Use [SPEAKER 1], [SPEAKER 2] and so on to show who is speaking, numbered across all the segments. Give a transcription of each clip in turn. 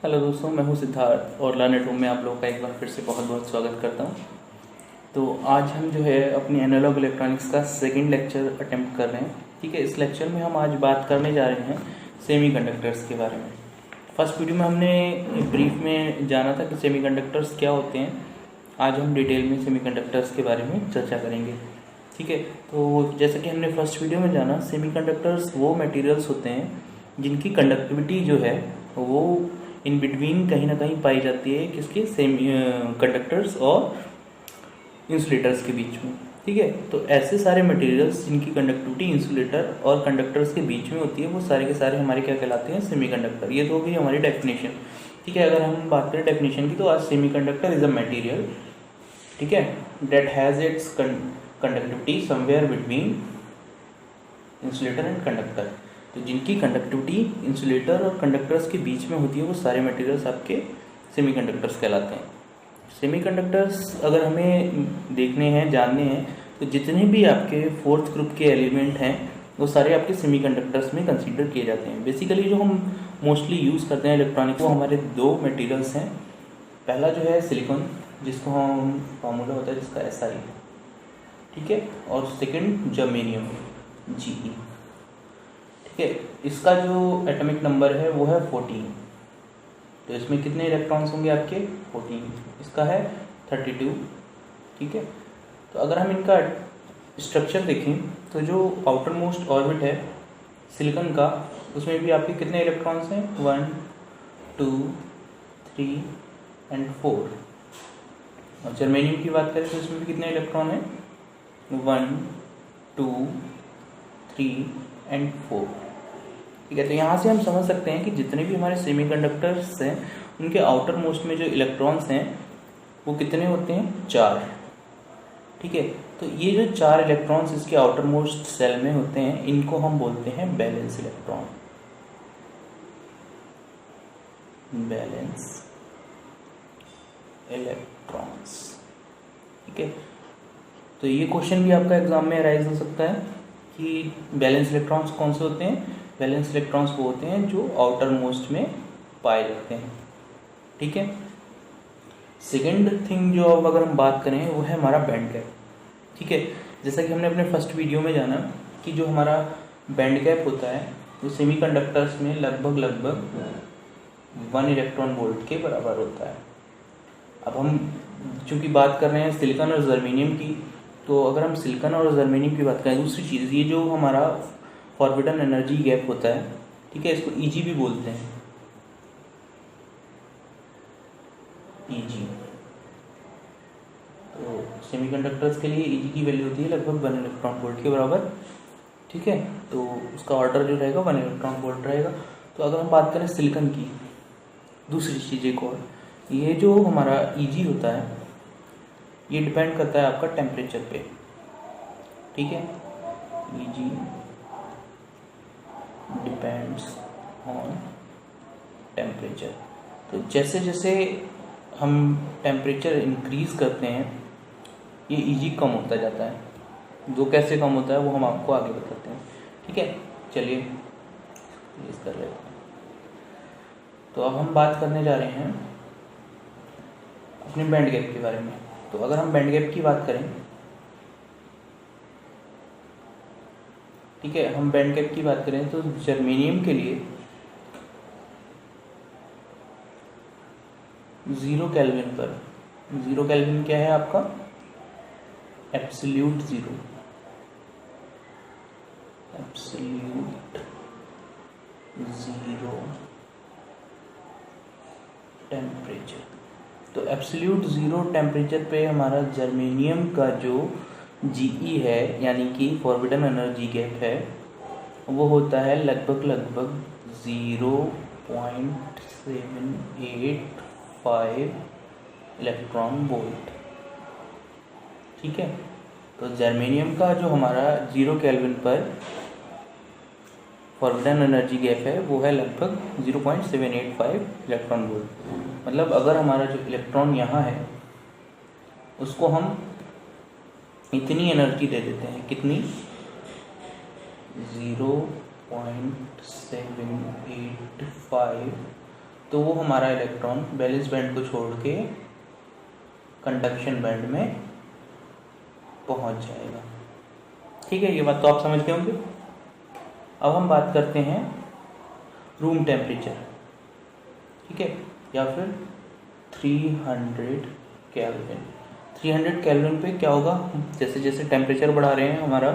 [SPEAKER 1] Hello दोस्तों, मैं हूं सिद्धार्थ और लर्न होम में आप लोगों का एक बार फिर से बहुत बहुत स्वागत करता हूं। तो आज हम जो है अपनी एनालॉग इलेक्ट्रॉनिक्स का सेकंड लेक्चर अटेम्प्ट कर रहे हैं। ठीक है, इस लेक्चर में हम आज बात करने जा रहे हैं सेमीकंडक्टर्स के बारे में। फर्स्ट वीडियो में हमने ब्रीफ में जाना था कि सेमीकंडक्टर्स क्या होते हैं। आज हम डिटेल में सेमीकंडक्टर्स के बारे में चर्चा करेंगे। ठीक है, तो जैसा कि हमने फर्स्ट वीडियो में जाना, सेमीकंडक्टर्स वो मटेरियल्स होते हैं जिनकी कंडक्टिविटी जो है वो इन बिटवीन कहीं ना कहीं पाई जाती है किसके, सेमी कंडक्टर्स और इंसुलेटर्स के बीच में। ठीक है, तो ऐसे सारे मटेरियल्स जिनकी कंडक्टिविटी इंसुलेटर और कंडक्टर्स के बीच में होती है वो सारे के सारे हमारे क्या कहलाते हैं, सेमीकंडक्टर। ये तो होगी हमारी डेफिनेशन। ठीक है, अगर हम बात करें डेफिनेशन की तो आज सेमीकंडक्टर इज अ मटेरियल, ठीक है, that has its conductivity somewhere between insulator and conductor. तो जिनकी कंडक्टिविटी इंसुलेटर और कंडक्टर्स के बीच में होती है वो सारे मटेरियल्स आपके सेमीकंडक्टर्स कहलाते हैं। सेमीकंडक्टर्स अगर हमें देखने हैं, जानने हैं, तो जितने भी आपके फोर्थ ग्रुप के एलिमेंट हैं वो सारे आपके सेमीकंडक्टर्स में कंसीडर किए जाते हैं। बेसिकली जो हम मोस्टली यूज़ करते हैं इलेक्ट्रॉनिक, वो हमारे दो मटेरियल्स हैं। पहला जो है सिलिकॉन, जिसको हम फॉर्मूला होता है जिसका SI, ठीक है, और सेकंड जर्मेनियम, GE। ठीक है, इसका जो एटॉमिक नंबर है वो है 14। तो इसमें कितने इलेक्ट्रॉन्स होंगे आपके, 14। इसका है 32। ठीक है, तो अगर हम इनका स्ट्रक्चर देखें तो जो आउटर मोस्ट ऑर्बिट है सिलिकॉन का, उसमें भी आपके कितने इलेक्ट्रॉन्स हैं, 1 2 3 एंड 4। और जर्मेनियम की बात करें तो इसमें भी कितने इलेक्ट्रॉन हैं, 1 2 3 एंड 4। ठीक है, तो यहाँ से हम समझ सकते हैं कि जितने भी हमारे सेमीकंडक्टर्स हैं उनके आउटर मोस्ट में जो इलेक्ट्रॉन्स हैं वो कितने होते हैं, 4। ठीक है, तो ये जो 4 इलेक्ट्रॉन्स इसके आउटर मोस्ट सेल में होते हैं इनको हम बोलते हैं बैलेंस इलेक्ट्रॉन। Balance electrons. ठीक है, तो ये क्वेश्चन भी आपका एग्जाम में अराइज हो सकता है कि बैलेंस इलेक्ट्रॉन्स कौन से होते हैं। बैलेंस इलेक्ट्रॉन्स वो होते हैं जो आउटर मोस्ट में पाए जाते हैं। ठीक है, सेकेंड थिंग जो अब अगर हम बात करें वो है हमारा बैंड गैप। ठीक है, जैसा कि हमने अपने फर्स्ट वीडियो में जाना कि जो हमारा बैंड गैप होता है वो सेमीकंडक्टर्स में लगभग 1 इलेक्ट्रॉन वोल्ट के बराबर होता है। अब हम चूंकि बात कर रहे हैं सिलिकॉन और जर्मेनियम की, तो अगर हम सिलिकॉन और जर्मेनियम की बात करें, दूसरी चीज़ ये जो हमारा फॉरबिडन एनर्जी गैप होता है, ठीक है, इसको EG भी बोलते हैं, EG। तो सेमीकंडक्टर्स के लिए EG की वैल्यू होती है लगभग 1 इलेक्ट्रॉन वोल्ट के बराबर। ठीक है, तो उसका ऑर्डर जो रहेगा 1 इलेक्ट्रॉन वोल्ट रहेगा। तो अगर हम बात करें सिलिकॉन की, दूसरी चीज़ एक और, ये जो हमारा EG होता है ये डिपेंड करता है आपका टेम्परेचर पे। ठीक है, EG डिपेंड्स ऑन टेम्परेचर। तो जैसे जैसे हम टेम्परेचर इंक्रीज करते हैं ये EG कम होता जाता है। जो कैसे कम होता है वो हम आपको आगे बताते हैं। ठीक है, चलिए कर लेते हैं। तो अब हम बात करने जा रहे हैं अपने बैंड गैप के बारे में। तो अगर हम बैंड गैप की बात करें, ठीक है, हम बैंड गैप की बात करें तो जर्मेनियम के लिए 0 केल्विन पर, 0 केल्विन क्या है आपका, absolute zero, absolute zero temperature. तो एब्सोल्यूट जीरो टेम्परेचर पे हमारा जर्मेनियम का जो GE है यानी कि फॉरबिडन एनर्जी गैप है वो होता है लगभग 0.785 इलेक्ट्रॉन वोल्ट। ठीक है, तो जर्मेनियम का जो हमारा 0 केल्विन पर फॉरबिडन एनर्जी गैप है वो है लगभग 0.785 इलेक्ट्रॉन वोल्ट। मतलब अगर हमारा जो इलेक्ट्रॉन यहाँ है उसको हम इतनी एनर्जी दे देते हैं, कितनी, 0.785 तो वो हमारा इलेक्ट्रॉन वैलेंस बैंड को छोड़ के कंडक्शन बैंड में पहुंच जाएगा। ठीक है, ये बात तो आप समझ गए होंगे। अब हम बात करते हैं रूम टेम्परेचर, ठीक है, या फिर 300 केल्विन। 300 केल्विन पे क्या होगा, जैसे जैसे टेम्परेचर बढ़ा रहे हैं हमारा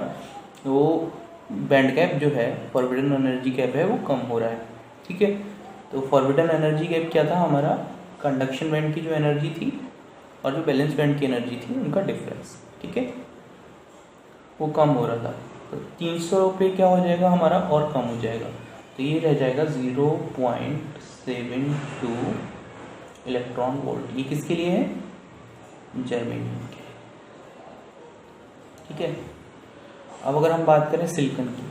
[SPEAKER 1] वो बैंड गैप जो है, फॉरबिडन एनर्जी गैप है, वो कम हो रहा है। ठीक है, तो फॉरबिडन एनर्जी गैप क्या था, हमारा कंडक्शन बैंड की जो एनर्जी थी और जो बैलेंस बैंड की एनर्जी थी उनका डिफरेंस। ठीक है, वो कम हो रहा था। तो 300 पे क्या हो जाएगा हमारा, और कम हो जाएगा, तो ये रह जाएगा 0.72 इलेक्ट्रॉन वोल्ट। ये किसके लिए है, जर्मेनियम के। ठीक है, अब अगर हम बात करें सिलिकॉन की,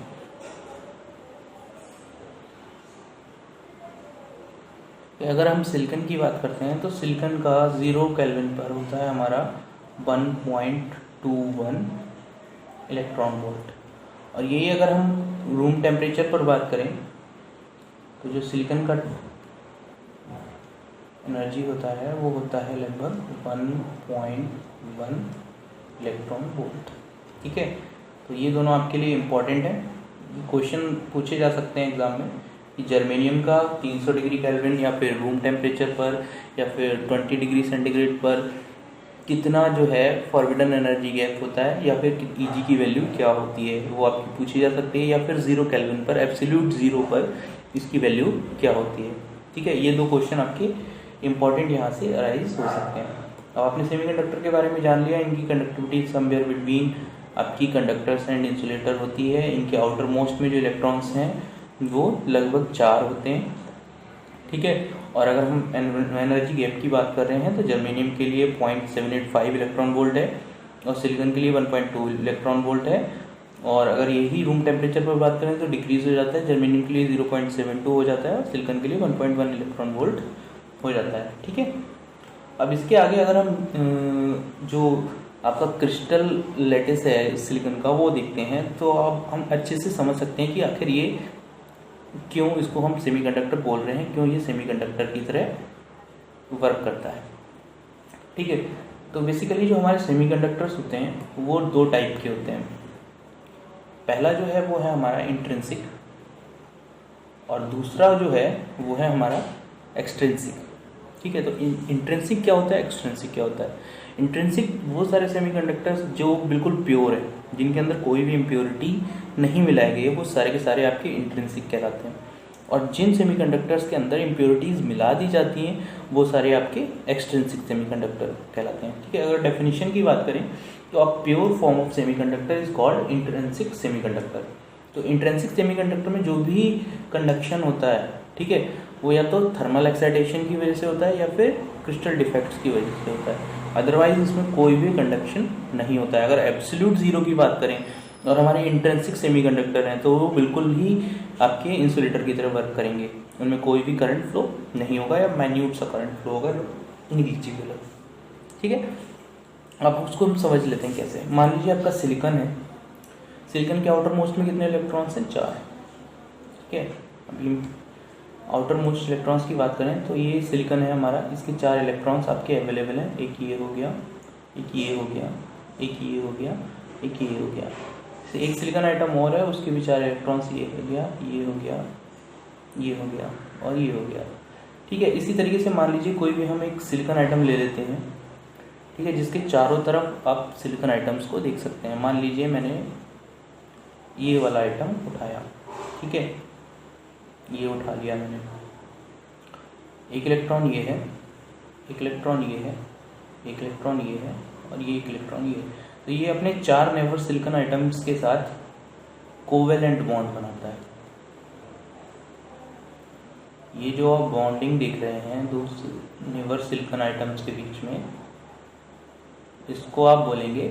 [SPEAKER 1] अगर हम सिलिकॉन की बात करते हैं तो सिलिकॉन का 0 केल्विन पर होता है हमारा 1.21 इलेक्ट्रॉन वोल्ट। और यही अगर हम रूम टेम्परेचर पर बात करें तो जो सिलिकॉन का एनर्जी होता है वो होता है लगभग 1.1 इलेक्ट्रॉन वोल्ट। ठीक है, तो ये दोनों आपके लिए इम्पॉर्टेंट है। क्वेश्चन पूछे जा सकते हैं एग्जाम में कि जर्मेनियम का 300 डिग्री केल्विन या फिर रूम टेम्परेचर पर या फिर 20 डिग्री सेंटीग्रेड पर कितना जो है फॉरबिडन एनर्जी गैप होता है, या फिर ईजी की वैल्यू क्या होती है, वो आपकी पूछी जा सकती है। या फिर 0 केल्विन पर, एब्सोल्यूट 0 पर इसकी वैल्यू क्या होती है। ठीक है, ये दो क्वेश्चन आपके इंपॉर्टेंट यहाँ से अराइज हो सकते हैं। अब आपने सेमीकंडक्टर के बारे में जान लिया, इनकी कंडक्टिविटी समवेयर बिटवीन आपकी कंडक्टर्स एंड इंसुलेटर होती है। इनके आउटर मोस्ट में जो इलेक्ट्रॉन्स हैं वो लगभग 4 होते हैं। ठीक है, और अगर हम एनर्जी गैप की बात कर रहे हैं तो जर्मेनियम के लिए 0.785 इलेक्ट्रॉन वोल्ट है और सिलिकॉन के लिए 1.2 इलेक्ट्रॉन वोल्ट है। और अगर यही रूम टेम्परेचर पर बात करें तो डिक्रीज हो जाता है, जर्मेनियम के लिए 0.72 हो जाता है और सिलिकॉन के लिए 1.1 इलेक्ट्रॉन वोल्ट हो जाता है। ठीक है, अब इसके आगे अगर हम जो आपका क्रिस्टल लैटिस है सिलिकॉन का वो देखते हैं तो अब हम अच्छे से समझ सकते हैं कि आखिर ये क्यों इसको हम सेमीकंडक्टर बोल रहे हैं, क्यों ये सेमीकंडक्टर की तरह वर्क करता है। ठीक है, तो बेसिकली जो हमारे सेमीकंडक्टर्स होते हैं वो 2 टाइप के होते हैं। पहला जो है वो है हमारा इंट्रिंसिक और दूसरा जो है वो है हमारा एक्सट्रिंसिक। ठीक है, तो इंट्रिंसिक क्या होता है, एक्सट्रिंसिक क्या होता है। इंट्रिंसिक वो सारे सेमीकंडक्टर्स जो बिल्कुल प्योर है, जिनके अंदर कोई भी इम्प्योरिटी नहीं मिलाए गए, वो सारे के सारे आपके इंट्रिंसिक कहलाते हैं। और जिन सेमीकंडक्टर्स के अंदर इम्प्योरिटीज़ मिला दी जाती हैं वो सारे आपके एक्सट्रिंसिक सेमीकंडक्टर कहलाते हैं। ठीक है, अगर डेफिनेशन की बात करें तो a pure form of semiconductor is called intrinsic semiconductor. तो इंट्रिंसिक सेमीकंडक्टर में जो भी कंडक्शन होता है, ठीक है, वो या तो थर्मल एक्साइटेशन की वजह से होता है या फिर क्रिस्टल डिफेक्ट्स की वजह से होता है, अदरवाइज इसमें कोई भी कंडक्शन नहीं होता है। अगर एब्सोल्यूट 0 की बात करें और हमारे इंट्रिंसिक सेमीकंडक्टर हैं तो वो बिल्कुल ही आपके इंसुलेटर की तरह वर्क करेंगे, उनमें कोई भी करंट फ्लो नहीं होगा या माइन्यूट सा करंट फ्लो होगा नीचे। ठीक है, अब उसको हम समझ लेते हैं कैसे। मान लीजिए आपका सिलिकॉन है, सिलिकॉन के आउटर मोस्ट में कितने इलेक्ट्रॉन्स हैं, 4। ठीक है, अभी आउटर मोस्ट इलेक्ट्रॉन्स की बात करें तो ये सिलिकॉन है हमारा, इसके 4 इलेक्ट्रॉन्स आपके अवेलेबल हैं। एक ये हो गया, एक ये हो गया, एक ये हो गया, एक ये हो गया। तो एक सिलिकॉन आइटम और है, उसके भी 4 इलेक्ट्रॉन्स, ये हो गया, ये हो गया, ये हो गया और ये हो गया। ठीक है, इसी तरीके से मान लीजिए कोई भी हम एक सिलिकॉन आइटम ले लेते हैं, ठीक है, जिसके चारों तरफ आप सिलिकॉन आइटम्स को देख सकते हैं। मान लीजिए मैंने ये वाला आइटम उठाया, ठीक है, ये उठा लिया मैंने, एक इलेक्ट्रॉन ये है, एक इलेक्ट्रॉन ये है, एक इलेक्ट्रॉन ये है और ये एक इलेक्ट्रॉन ये है। तो ये अपने 4 नेवर सिलिकॉन आइटम्स के साथ कोवेलेंट बॉन्ड बनाता है। ये जो आप बॉन्डिंग देख रहे हैं 2 नेवर सिलिकॉन आइटम्स के बीच में, इसको आप बोलेंगे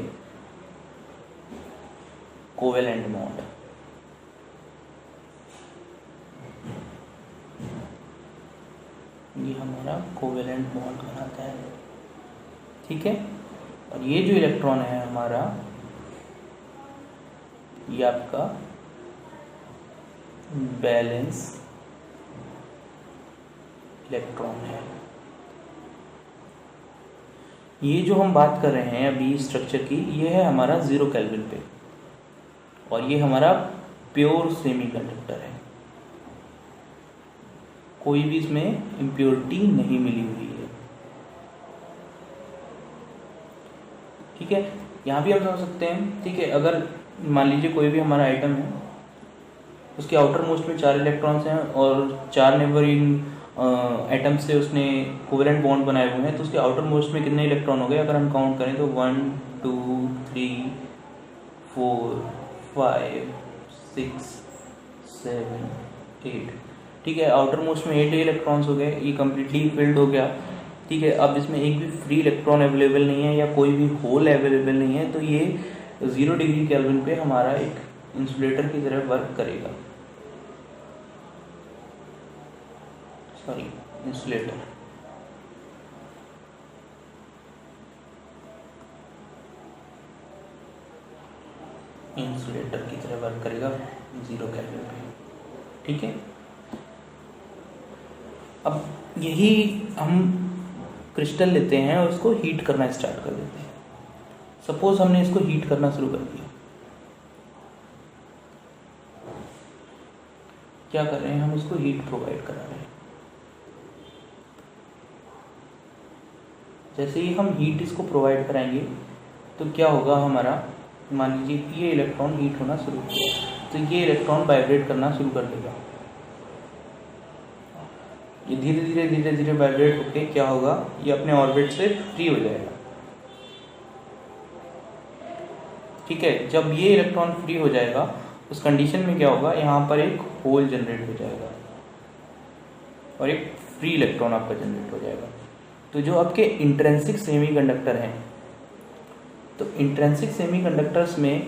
[SPEAKER 1] कोवेलेंट बॉन्ड। ये हमारा कोवेलेंट बॉन्ड बनाता है। ठीक है, और ये जो इलेक्ट्रॉन है हमारा, ये आपका बैलेंस इलेक्ट्रॉन है। ये जो हम बात कर रहे हैं अभी स्ट्रक्चर की, ये है हमारा 0 केल्विन पे, और ये हमारा प्योर सेमीकंडक्टर है, कोई भी इसमें इम्प्योरिटी नहीं मिली हुई है। ठीक है, यहाँ भी हम समझ सकते हैं। ठीक है, अगर मान लीजिए कोई भी हमारा आइटम है, उसके आउटर मोस्ट में 4 इलेक्ट्रॉन्स हैं और 4 नेबरिंग एटम से उसने कोवेलेंट बॉन्ड बनाए हुए हैं, तो उसके आउटर मोस्ट में कितने इलेक्ट्रॉन हो गए अगर हम काउंट करें तो 1 2 3 4 5 6 7 8। ठीक है, आउटर मोस्ट में 8 इलेक्ट्रॉन्स हो गए, ये कम्प्लीटली फिल्ड हो गया। ठीक है, अब इसमें एक भी फ्री इलेक्ट्रॉन अवेलेबल नहीं है या कोई भी होल अवेलेबल नहीं है, तो ये 0 डिग्री केल्विन पे हमारा एक इंसुलेटर की तरह वर्क करेगा। Sorry, insulator. इंसुलेटर की तरह वर्क करेगा 0 केल्विन पे। ठीक है, अब यही हम क्रिस्टल लेते हैं और उसको हीट करना स्टार्ट कर देते हैं। सपोज हमने इसको हीट करना शुरू कर दिया, क्या कर रहे हैं हम, इसको हीट प्रोवाइड करा रहे हैं। जैसे ही हम हीट इसको प्रोवाइड कराएंगे तो क्या होगा हमारा, मान लीजिए ये इलेक्ट्रॉन हीट होना शुरू किया, तो ये इलेक्ट्रॉन वाइब्रेट करना शुरू कर देगा। ये धीरे धीरे धीरे धीरे वाइब्रेट होके क्या होगा, ये अपने ऑर्बिट से फ्री हो जाएगा। ठीक है, जब ये इलेक्ट्रॉन फ्री हो जाएगा उस कंडीशन में क्या होगा, यहाँ पर एक होल जनरेट हो जाएगा और एक फ्री इलेक्ट्रॉन आपका जनरेट हो जाएगा। तो जो आपके इंट्रिंसिक सेमीकंडक्टर हैं, तो इंट्रिंसिक सेमीकंडक्टर्स में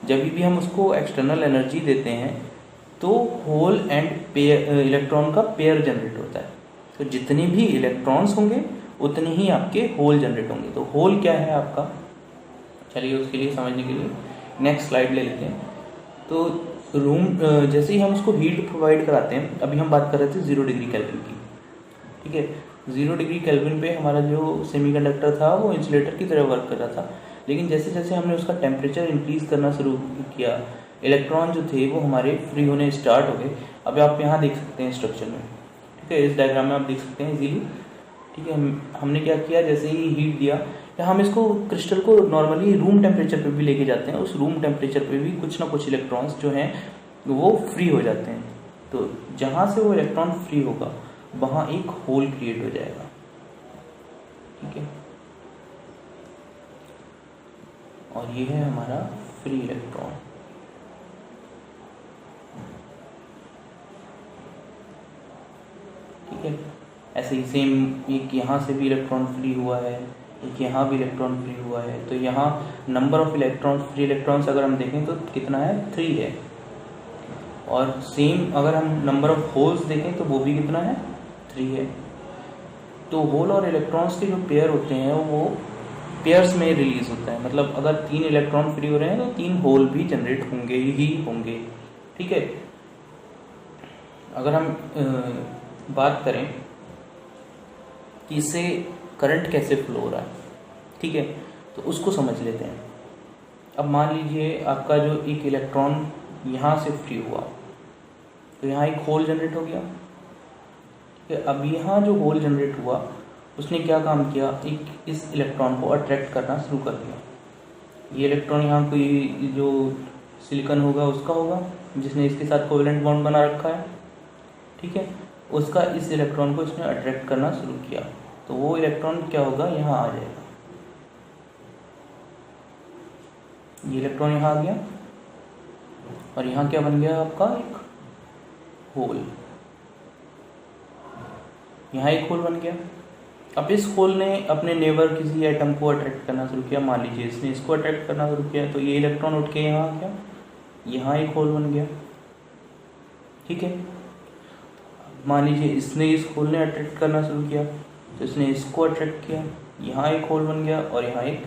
[SPEAKER 1] जब भी हम उसको एक्सटर्नल एनर्जी देते हैं तो होल एंड पेयर इलेक्ट्रॉन का पेयर जनरेट होता है। तो जितने भी इलेक्ट्रॉन्स होंगे उतने ही आपके होल जनरेट होंगे। तो होल क्या है आपका, चलिए उसके लिए समझने के लिए नेक्स्ट स्लाइड ले लेते हैं। तो रूम जैसे ही हम उसको हीट प्रोवाइड कराते हैं, अभी हम बात कर रहे थे 0 डिग्री केल्विन की। ठीक है, 0 डिग्री केल्विन पे हमारा जो सेमीकंडक्टर था वो इंसुलेटर की तरह वर्क कर रहा था, लेकिन जैसे जैसे हमने उसका टेम्परेचर इंक्रीज करना शुरू किया, इलेक्ट्रॉन जो थे वो हमारे फ्री होने स्टार्ट हो गए। अब आप यहाँ देख सकते हैं स्ट्रक्चर में। ठीक है, इस डायग्राम में आप देख सकते हैं इजीली। ठीक है, हमने क्या किया, जैसे ही हीट दिया, या हम इसको क्रिस्टल को नॉर्मली रूम टेम्परेचर पे भी लेके जाते हैं, उस रूम टेम्परेचर पे भी कुछ ना कुछ इलेक्ट्रॉन्स जो हैं वो फ्री हो जाते हैं। तो जहाँ से वो इलेक्ट्रॉन फ्री होगा वहाँ एक होल क्रिएट हो जाएगा। ठीक है, और ये है हमारा फ्री इलेक्ट्रॉन। ठीक है, ऐसे ही सेम एक यहाँ से भी इलेक्ट्रॉन फ्री हुआ है, एक यहाँ भी इलेक्ट्रॉन फ्री हुआ है। तो यहाँ number of electron, free electrons अगर हम देखें तो कितना है, 3 है। और सेम अगर हम नंबर ऑफ होल्स देखें तो वो भी कितना है, 3 है। तो होल और इलेक्ट्रॉन्स के जो पेयर होते हैं वो पेयर्स में रिलीज होता है। मतलब अगर 3 इलेक्ट्रॉन फ्री हो रहे हैं तो 3 होल भी जनरेट होंगे ही होंगे। ठीक है, अगर हम बात करें कि इससे करंट कैसे फ्लो हो रहा है, ठीक है, तो उसको समझ लेते हैं। अब मान लीजिए आपका जो एक इलेक्ट्रॉन यहाँ से फ्री हुआ, तो यहाँ एक होल जनरेट हो गया। अब यहाँ जो होल जनरेट हुआ उसने क्या काम किया, एक इस इलेक्ट्रॉन को अट्रैक्ट करना शुरू कर दिया। ये इलेक्ट्रॉन यहाँ कोई जो सिलिकॉन होगा उसका होगा, जिसने इसके साथ कोवेलेंट बॉन्ड बना रखा है। ठीक है, उसका इस इलेक्ट्रॉन को इसने अट्रैक्ट करना शुरू किया, तो वो इलेक्ट्रॉन क्या होगा, यहाँ आ जाएगा। ये इलेक्ट्रॉन यहाँ आ गया और यहाँ क्या बन गया आपका, एक होल। यहाँ एक होल बन गया। अब इस होल ने अपने नेबर किसी एटम को अट्रैक्ट करना शुरू किया। मान लीजिए इसने इसको अट्रैक्ट करना शुरू किया, तो ये इलेक्ट्रॉन उठ के यहाँ आ गया, यहाँ एक होल बन गया। ठीक है, मान लीजिए इसने इस होल ने अट्रैक्ट करना शुरू किया, तो इसने इसको अट्रैक्ट किया, यहाँ एक होल बन गया और यहाँ एक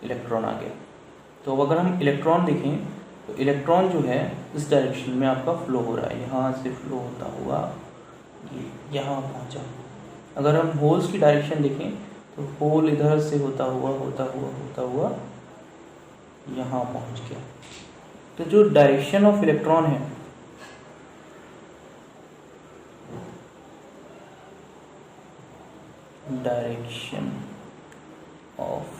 [SPEAKER 1] इलेक्ट्रॉन आ गया। तो अब अगर हम इलेक्ट्रॉन देखें तो इलेक्ट्रॉन जो है इस डायरेक्शन में आपका फ्लो हो रहा है, यहाँ से फ्लो होता हुआ ये यहाँ पहुँचा। अगर हम होल्स की डायरेक्शन देखें तो होल इधर से होता हुआ यहाँ पहुँच गया। तो जो डायरेक्शन ऑफ इलेक्ट्रॉन है, डायरेक्शन ऑफ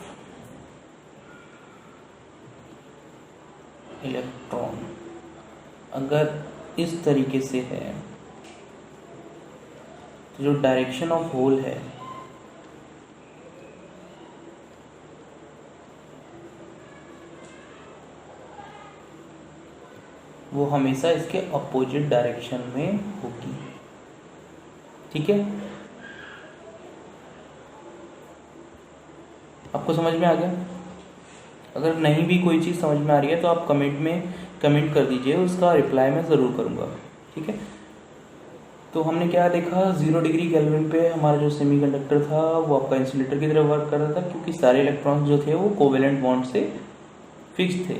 [SPEAKER 1] इलेक्ट्रॉन अगर इस तरीके से है, तो जो डायरेक्शन ऑफ होल है वो हमेशा इसके अपोजिट डायरेक्शन में होगी। ठीक है, आपको समझ में आ गया? अगर नहीं भी कोई चीज़ समझ में आ रही है तो आप कमेंट में कमेंट कर दीजिए, उसका रिप्लाई मैं ज़रूर करूँगा। ठीक है, तो हमने क्या देखा, 0 डिग्री केल्विन पे हमारा जो सेमीकंडक्टर था वो आपका इंसुलेटर की तरह वर्क कर रहा था, क्योंकि सारे इलेक्ट्रॉन्स जो थे वो कोवेलेंट बॉन्ड से फिक्स थे,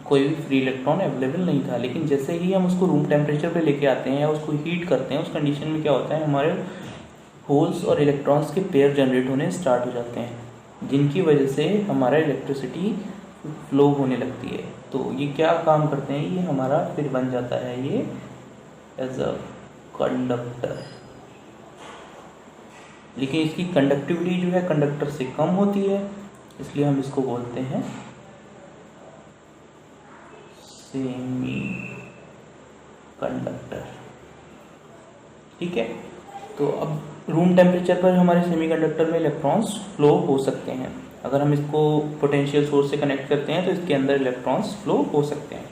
[SPEAKER 1] कोई भी फ्री इलेक्ट्रॉन अवेलेबल नहीं था। लेकिन जैसे ही हम उसको रूम टेम्परेचर पे लेके आते हैं या उसको हीट करते हैं, उस कंडीशन में क्या होता है, हमारे होल्स और इलेक्ट्रॉन्स के पेयर जनरेट होने स्टार्ट हो जाते हैं, जिनकी वजह से हमारा इलेक्ट्रिसिटी फ्लो होने लगती है। तो ये क्या काम करते हैं, ये हमारा फिर बन जाता है ये एज अ कंडक्टर। लेकिन इसकी कंडक्टिविटी जो है कंडक्टर से कम होती है, इसलिए हम इसको बोलते हैं सेमी कंडक्टर। ठीक है, तो अब रूम टेम्परेचर पर हमारे सेमीकंडक्टर में इलेक्ट्रॉन्स फ्लो हो सकते हैं। अगर हम इसको पोटेंशियल सोर्स से कनेक्ट करते हैं तो इसके अंदर इलेक्ट्रॉन्स फ्लो हो सकते हैं।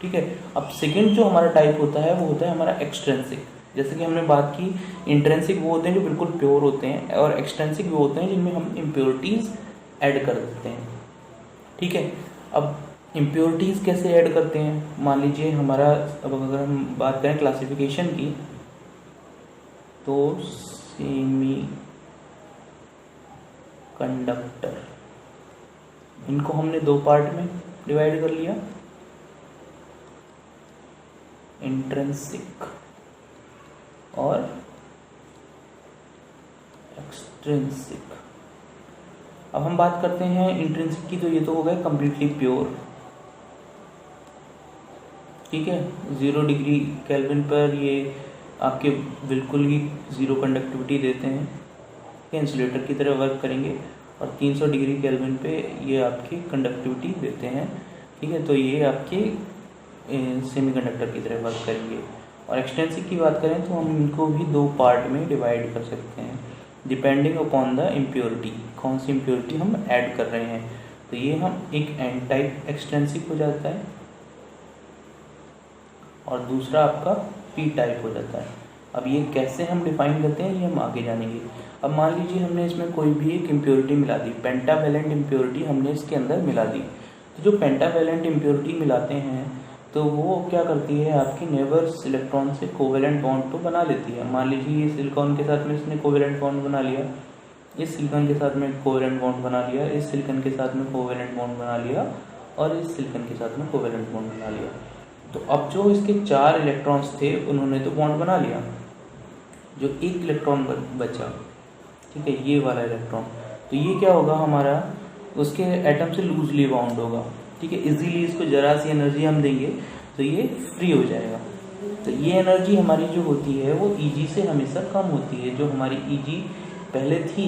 [SPEAKER 1] ठीक है, अब सेकंड जो हमारा टाइप होता है वो होता है हमारा एक्सट्रिंसिक। जैसे कि हमने बात की, इंट्रिंसिक वो होते हैं जो बिल्कुल प्योर होते हैं, और एक्सट्रिंसिक वो होते हैं जिनमें हम इम्प्योरिटीज़ ऐड कर देते हैं। ठीक है, अब इम्प्योरिटीज़ कैसे ऐड करते हैं, मान लीजिए हमारा, अब अगर हम बात करें क्लासिफिकेशन की, तो सेमी कंडक्टर, इनको हमने दो पार्ट में डिवाइड कर लिया, इंट्रिंसिक और एक्सट्रिंसिक। अब हम बात करते हैं इंट्रिंसिक की, तो ये तो हो गया कंप्लीटली प्योर। ठीक है, 0 डिग्री केल्विन पर ये आपके बिल्कुल ही ज़ीरो कंडक्टिविटी देते हैं, इंसुलेटर की तरह वर्क करेंगे, और 300 डिग्री केल्विन पे ये आपकी कंडक्टिविटी देते हैं। ठीक है, तो ये आपके सेमीकंडक्टर की तरह वर्क करेंगे। और एक्सटेंसिव की बात करें तो हम इनको भी दो पार्ट में डिवाइड कर सकते हैं, डिपेंडिंग अपॉन द इम्प्योरिटी, कौन सी इम्प्योरिटी हम ऐड कर रहे हैं। तो ये हम एक एन टाइप एक्सटेंसिव हो जाता है और दूसरा आपका पी टाइप हो जाता है। अब ये कैसे हम डिफाइन करते हैं ये हम आगे जानेंगे। अब मान लीजिए हमने इसमें कोई भी एक इम्प्योरिटी मिला दी, पेंटावेलेंट इम्प्योरिटी हमने इसके अंदर मिला दी। तो जो पेंटावेलेंट इम्प्योरिटी मिलाते हैं तो वो क्या करती है, आपकी नेबर्स इलेक्ट्रॉन से कोवेलेंट बॉन्ड तो बना लेती है। मान लीजिए ये सिलिकॉन के साथ में इसने कोवेलेंट बॉन्ड बना लिया, इस सिलिकॉन के साथ में कोवेलेंट बॉन्ड बना लिया, इस सिलिकॉन के साथ में कोवेलेंट बॉन्ड बना लिया, और इस सिलिकॉन के साथ में कोवेलेंट बॉन्ड बना लिया। तो अब जो इसके 4 इलेक्ट्रॉन्स थे उन्होंने तो बॉन्ड बना लिया, जो एक इलेक्ट्रॉन बचा, ठीक है, ये वाला इलेक्ट्रॉन, तो ये क्या होगा, हमारा उसके एटम से लूजली बाउंड होगा। ठीक है, इजीली इसको जरा सी एनर्जी हम देंगे तो ये फ्री हो जाएगा। तो ये एनर्जी हमारी जो होती है वो Eg से हमेशा कम होती है। जो हमारी Eg पहले थी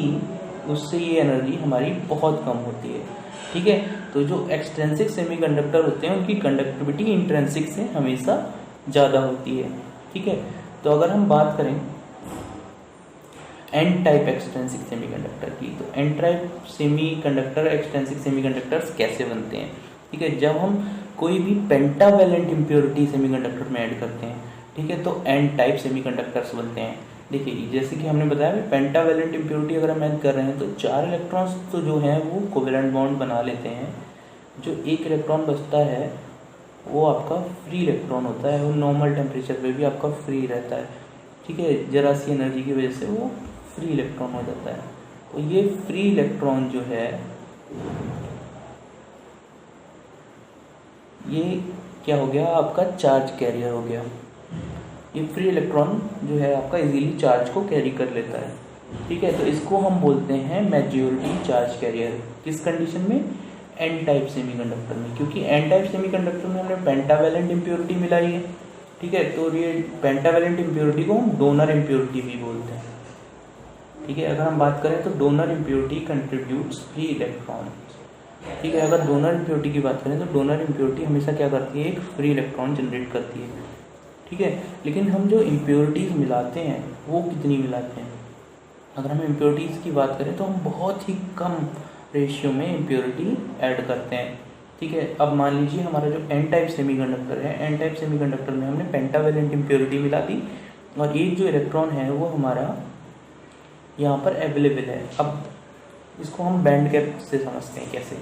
[SPEAKER 1] उससे ये एनर्जी हमारी बहुत कम होती है। ठीक है, तो जो एक्सट्रिंसिक सेमीकंडक्टर होते हैं उनकी कंडक्टिविटी इंट्रिंसिक से हमेशा ज़्यादा होती है। ठीक है, तो अगर हम बात करें एन टाइप एक्सट्रिंसिक सेमीकंडक्टर की, तो N type semiconductor extrinsic semiconductors कैसे बनते हैं। ठीक है, जब हम कोई भी पेंटावेलेंट इम्प्योरिटी सेमीकंडक्टर में ऐड करते हैं, ठीक है, तो एन टाइप सेमीकंडक्टर्स बनते हैं। देखिए, जैसे कि हमने बताया पेंटावेलेंट इम्प्योरिटी अगर हम ऐड कर रहे हैं तो 4 इलेक्ट्रॉन्स तो जो हैं वो कोवेलेंट बॉन्ड बना लेते हैं। जो एक इलेक्ट्रॉन बचता है वो आपका फ्री इलेक्ट्रॉन होता है, वो नॉर्मल टेम्परेचर पे भी आपका फ्री रहता है। ठीक है, जरा सी एनर्जी की वजह से वो फ्री इलेक्ट्रॉन हो जाता है। तो ये फ्री इलेक्ट्रॉन जो है ये क्या हो गया, आपका चार्ज कैरियर हो गया। ये फ्री इलेक्ट्रॉन जो है आपका इजीली चार्ज को कैरी कर लेता है। ठीक है, तो इसको हम बोलते हैं मेजॉरिटी चार्ज कैरियर। किस कंडीशन में? एन टाइप सेमीकंडक्टर में, क्योंकि एन टाइप सेमीकंडक्टर में हमने पेंटावैलेंट इम्प्योरिटी मिलाई है। ठीक है, तो ये पेंटावैलेंट इम्प्योरिटी को हम डोनर इम्प्योरिटी भी बोलते हैं। ठीक है, अगर हम बात करें तो donor impurity contributes free electron. ठीक है, अगर डोनर इम्प्योरिटी की बात करें तो डोनर इम्प्योरिटी हमेशा क्या करती है? एक फ्री इलेक्ट्रॉन जनरेट करती है। ठीक है, लेकिन हम जो इम्प्योरिटीज़ मिलाते हैं वो कितनी मिलाते हैं? अगर हम इम्प्योरिटीज़ की बात करें तो हम बहुत ही कम रेशियो में इम्प्योरिटी ऐड करते हैं। ठीक है, अब मान लीजिए हमारा जो एन टाइप सेमीकंडक्टर है, एन टाइप सेमीकंडक्टर में हमने पेंटावैलेंट इम्प्योरिटी मिला दी और एक जो इलेक्ट्रॉन है वो हमारा यहाँ पर अवेलेबल है। अब इसको हम बैंड गैप से समझते हैं। कैसे?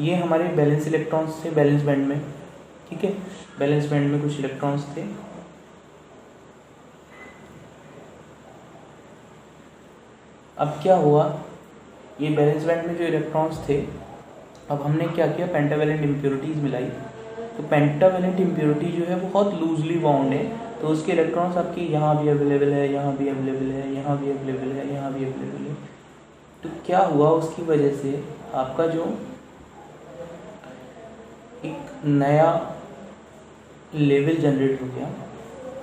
[SPEAKER 1] ये हमारे बैलेंस इलेक्ट्रॉन्स थे बैलेंस बैंड में। ठीक है, बैलेंस बैंड में कुछ इलेक्ट्रॉन्स थे। अब क्या हुआ, ये बैलेंस बैंड में जो इलेक्ट्रॉन्स थे, अब हमने क्या किया? पेंटावैलेंट इम्प्योरिटीज मिलाई। तो पेंटावैलेंट इम्प्योरिटी जो है बहुत लूजली बाउंड है, तो उसके इलेक्ट्रॉन्स आपके यहाँ भी अवेलेबल है, यहाँ भी अवेलेबल है, यहाँ भी अवेलेबल है, यहाँ भी अवेलेबल है। तो क्या हुआ, उसकी वजह से आपका जो एक नया लेवल जनरेट हो गया।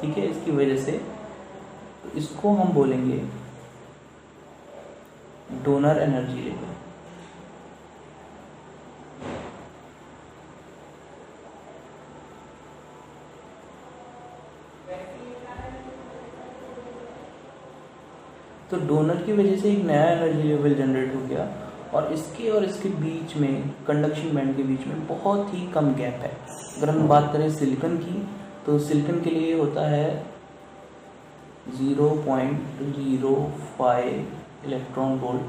[SPEAKER 1] ठीक है, इसकी वजह से इसको हम बोलेंगे डोनर एनर्जी लेवल। तो डोनर की वजह से एक नया एनर्जी लेवल जनरेट हो गया और इसके बीच में, कंडक्शन बैंड के बीच में बहुत ही कम गैप है। अगर हम बात करें सिलिकॉन की, तो सिलिकॉन के लिए होता है 0.05 इलेक्ट्रॉन वोल्ट।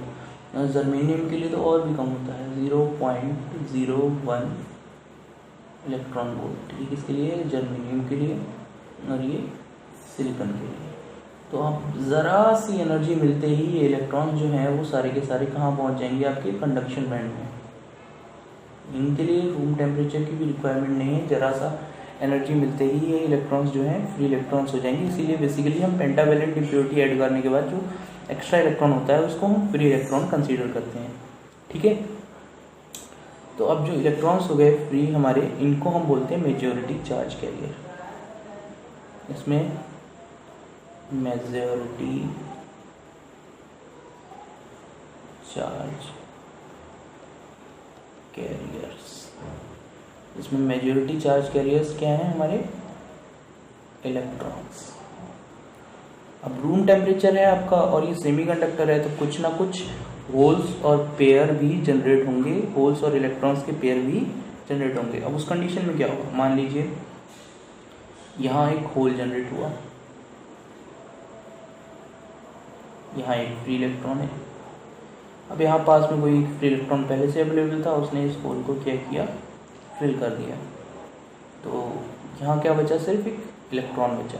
[SPEAKER 1] जर्मेनियम के लिए तो और भी कम होता है, 0.01 इलेक्ट्रॉन वोल्ट। ठीक, इसके लिए जर्मेनियम के लिए और ये सिलिकॉन के लिए। तो आप ज़रा सी एनर्जी मिलते ही ये इलेक्ट्रॉन जो हैं वो सारे के सारे कहाँ पहुँच जाएंगे? आपके कंडक्शन बैंड में। इनके लिए रूम टेम्परेचर की भी रिक्वायरमेंट नहीं है, ज़रा सा एनर्जी मिलते ही ये इलेक्ट्रॉन्स जो हैं फ्री इलेक्ट्रॉन्स हो जाएंगे। इसीलिए बेसिकली हम पेंटावैलेंट इम्प्योरिटी ऐड करने के बाद जो एक्स्ट्रा इलेक्ट्रॉन होता है उसको हम फ्री इलेक्ट्रॉन कंसीडर करते हैं। ठीक है, तो अब जो इलेक्ट्रॉन्स हो गए फ्री हमारे, इनको हम बोलते हैं मेजॉरिटी चार्ज कैरियर। इसमें मेजॉरिटी चार्ज कैरियर्स, इसमें मेजॉरिटी चार्ज कैरियर्स क्या हैं? हमारे इलेक्ट्रॉन्स। अब रूम टेम्परेचर है आपका और ये सेमीकंडक्टर है, तो कुछ ना कुछ होल्स और पेयर भी जनरेट होंगे, होल्स और इलेक्ट्रॉन्स के पेयर भी जनरेट होंगे। अब उस कंडीशन में क्या होगा? मान लीजिए यहाँ एक होल जनरेट हुआ, यहाँ एक फ्री इलेक्ट्रॉन है। अब यहाँ पास में कोई फ्री इलेक्ट्रॉन पहले से अवेलेबल था, उसने इस होल को क्या किया? फिल कर दिया। तो यहाँ क्या बचा? सिर्फ एक इलेक्ट्रॉन बचा।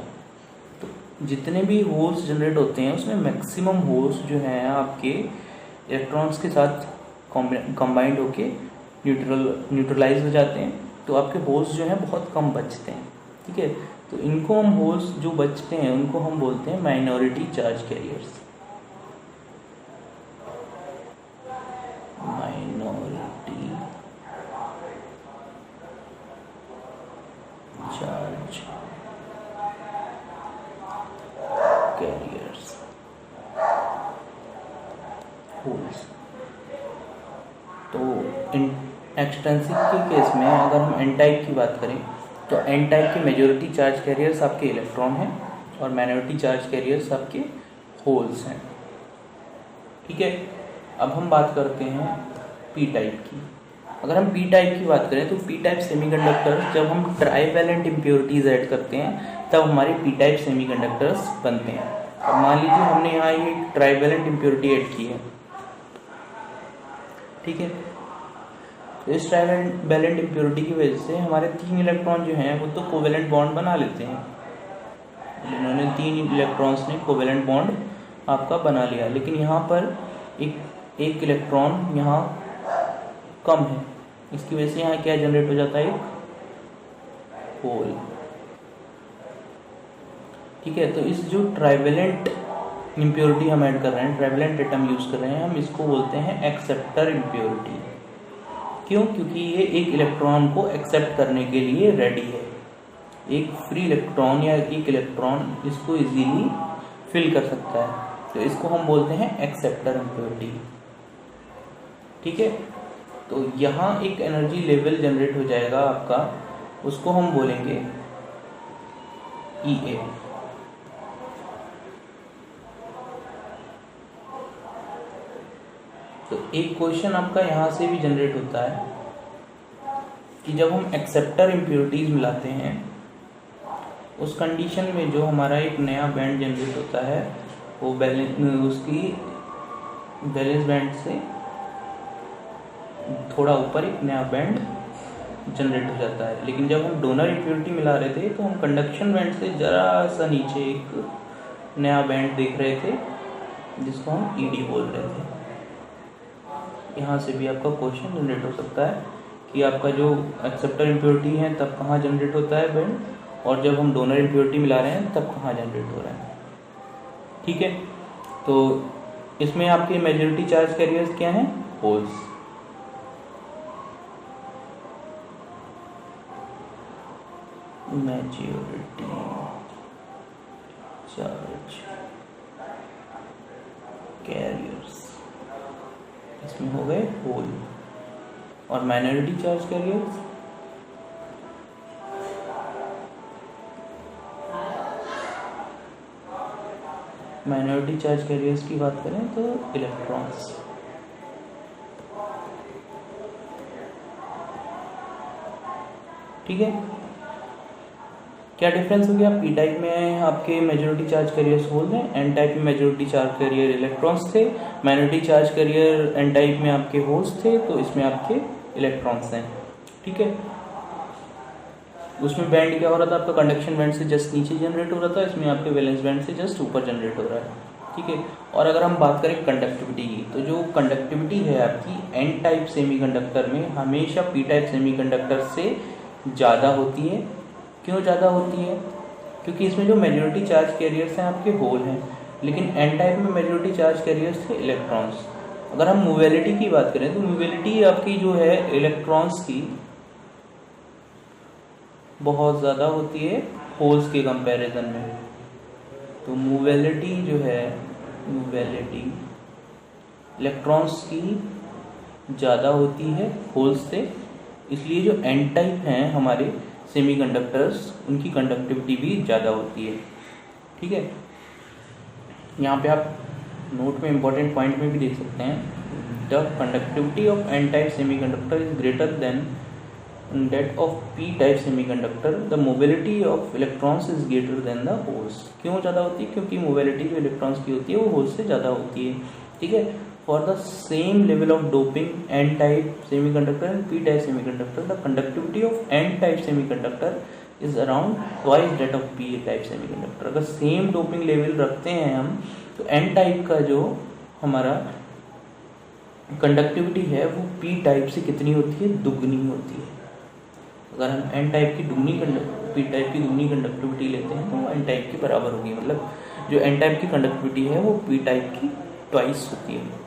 [SPEAKER 1] तो जितने भी होल्स जनरेट होते हैं उसमें मैक्सिमम होल्स जो हैं आपके इलेक्ट्रॉन्स के साथ कंबाइंड होके न्यूट्रलाइज हो जाते हैं। तो आपके होल्स जो हैं बहुत कम बचते हैं। ठीक है, तो इनको हम होल्स जो बचते हैं उनको हम बोलते हैं minority charge carriers. Minority charge carriers, holes. तो एक्सटेंसिव के केस में अगर हम एन टाइप की बात करें तो एन टाइप के मेजॉरिटी चार्ज कैरियर्स आपके इलेक्ट्रॉन हैं और माइनॉरिटी चार्ज कैरियर्स आपके होल्स हैं। ठीक है, अब हम बात करते हैं पी टाइप की। अगर हम पी टाइप की बात करें तो पी टाइप सेमीकंडक्टर्स, जब हम ट्राईवैलेंट इम्प्योरिटीज ऐड करते हैं तब हमारे पी टाइप सेमीकंडक्टर्स बनते हैं। अब मान लीजिए हमने यहाँ ये ट्राईवैलेंट इम्प्योरिटी ऐड की है। ठीक है, तो इस ट्राईवैलेंट इम्प्योरिटी की वजह से हमारे 3 इलेक्ट्रॉन जो हैं वो तो कोवेलेंट बॉन्ड बना लेते हैं। इन्होंने 3 इलेक्ट्रॉन्स ने कोवेलेंट बॉन्ड आपका बना लिया, लेकिन यहाँ पर एक इलेक्ट्रॉन यहाँ कम है। इसकी वजह से यहाँ क्या जनरेट हो जाता है? एक होल। ठीक है, तो इस जो ट्राईवैलेंट इम्प्योरिटी हम ऐड कर रहे हैं, ट्रेवलेंट एटम यूज़ कर रहे हैं, हम इसको बोलते हैं एक्सेप्टर इम्प्योरिटी। क्यों? क्योंकि ये एक इलेक्ट्रॉन को एक्सेप्ट करने के लिए रेडी है। एक फ्री इलेक्ट्रॉन या एक इलेक्ट्रॉन इसको इजीली फिल कर सकता है, तो इसको हम बोलते हैं एक्सेप्टर इम्प्योरिटी। ठीक है, तो यहाँ एक एनर्जी लेवल जनरेट हो जाएगा आपका, उसको हम बोलेंगे EA। तो एक क्वेश्चन आपका यहाँ से भी जनरेट होता है कि जब हम एक्सेप्टर इम्प्योरिटीज मिलाते हैं उस कंडीशन में जो हमारा एक नया बैंड जनरेट होता है वो उसकी बैलेंस बैंड से थोड़ा ऊपर एक नया बैंड जनरेट हो जाता है। लेकिन जब हम डोनर इम्प्योरिटी मिला रहे थे तो हम कंडक्शन बैंड से ज़रा सा नीचे एक नया बैंड देख रहे थे जिसको हम ED बोल रहे थे। यहाँ से भी आपका क्वेश्चन जनरेट हो सकता है कि आपका जो एक्सेप्टर इम्प्योरिटी है तब कहाँ जनरेट होता है बैंड, और जब हम डोनर इम्प्योरिटी मिला रहे हैं तब कहाँ जनरेट हो रहा है। ठीक है, तो इसमें आपके मेजॉरिटी चार्ज कैरियर्स क्या हैं? होल्स। मेजॉरिटी चार्ज कैरियर्स इसमें हो गए होल, और माइनॉरिटी चार्ज कैरियर्स की बात करें तो इलेक्ट्रॉन्स। ठीक है, क्या डिफरेंस हो गया? P टाइप में आपके मेजॉरिटी चार्ज कैरियर्स होल हैं, N टाइप में मेजॉरिटी चार्ज कैरियर इलेक्ट्रॉन्स थे, minority charge carrier N type में आपके होल्स थे, तो इसमें आपके इलेक्ट्रॉन्स हैं। ठीक है, उसमें बैंड क्या हो रहा था आपका? कंडक्शन बैंड से जस्ट नीचे जनरेट हो रहा था, इसमें आपके वैलेंस बैंड से जस्ट ऊपर जनरेट हो रहा है। ठीक है, और अगर हम बात करें कंडक्टिविटी की, तो जो कंडक्टिविटी है आपकी N टाइप सेमीकंडक्टर में हमेशा P टाइप सेमीकंडक्टर से ज़्यादा होती है। क्यों ज़्यादा होती है? क्योंकि इसमें जो मेजॉरिटी चार्ज कैरियर्स हैं आपके होल हैं, लेकिन N टाइप में मेजॉरिटी चार्ज कैरियर्स थे इलेक्ट्रॉन्स। अगर हम मोबिलिटी की बात करें तो मोबिलिटी आपकी जो है इलेक्ट्रॉन्स की बहुत ज़्यादा होती है होल्स के कंपैरिजन में। तो मोबिलिटी जो है, मोबिलिटी इलेक्ट्रॉन्स की ज़्यादा होती है होल्स से, इसलिए जो N टाइप हैं हमारे सेमीकंडक्टर्स उनकी कंडक्टिविटी भी ज़्यादा होती है। ठीक है, यहाँ पे आप नोट में इंपॉर्टेंट पॉइंट में भी देख सकते हैं, the conductivity of N type semiconductor is greater than that of P type semiconductor, the mobility of electrons is greater than the holes. क्यों ज़्यादा होती है? क्योंकि मोबिलिटी जो इलेक्ट्रॉन्स की होती है वो होल्स से ज़्यादा होती है। ठीक है, for the same level of doping N type semiconductor and P type semiconductor, the conductivity of N type semiconductor is around twice that of P type semiconductor। अगर सेम डोपिंग लेवल रखते हैं हम तो N टाइप का जो हमारा conductivity है वो P टाइप से कितनी होती है? दुगनी होती है। अगर हम N टाइप की P टाइप की दुगनी कंडक्टिविटी लेते हैं तो N टाइप की बराबर होगी, मतलब जो N टाइप की कंडक्टिविटी है वो P टाइप की ट्वाइस होती है।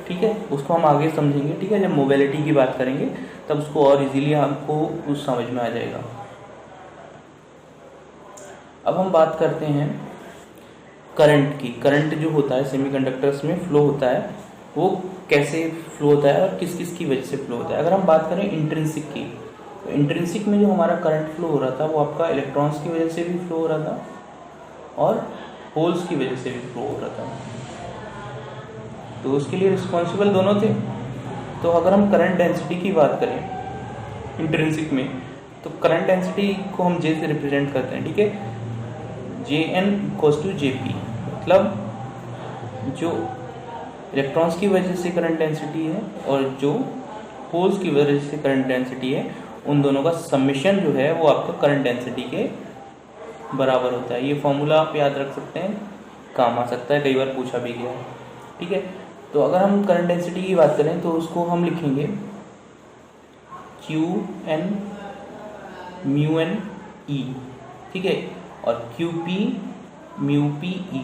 [SPEAKER 1] ठीक है, उसको हम आगे समझेंगे। ठीक है, जब मोबिलिटी की बात करेंगे तब उसको और इजीली हमको कुछ समझ में आ जाएगा। अब हम बात करते हैं करंट की। करंट जो होता है सेमीकंडक्टर्स में फ्लो होता है वो कैसे फ्लो होता है और किस किस की वजह से फ्लो होता है। अगर हम बात करें इंट्रिंसिक की, तो इंट्रिंसिक में जो हमारा करंट फ्लो हो रहा था वो आपका इलेक्ट्रॉन्स की वजह से भी फ्लो हो रहा था और होल्स की वजह से भी फ्लो हो रहा था, तो उसके लिए रिस्पॉन्सिबल दोनों थे। तो अगर हम करंट डेंसिटी की बात करें इंट्रिंसिक में, तो करंट डेंसिटी को हम J से रिप्रेजेंट करते हैं। ठीक है, JN इक्वल्स टू JP, मतलब जो इलेक्ट्रॉन्स की वजह से करंट डेंसिटी है और जो होल्स की वजह से करंट डेंसिटी है, उन दोनों का समेशन जो है वो आपका करंट डेंसिटी के बराबर होता है। ये फॉर्मूला आप याद रख सकते हैं, काम आ सकता है, कई बार पूछा भी गया है। ठीक है, तो अगर हम करंट डेंसिटी की बात करें तो उसको हम लिखेंगे QN μN E। ठीक है, और QP μP E।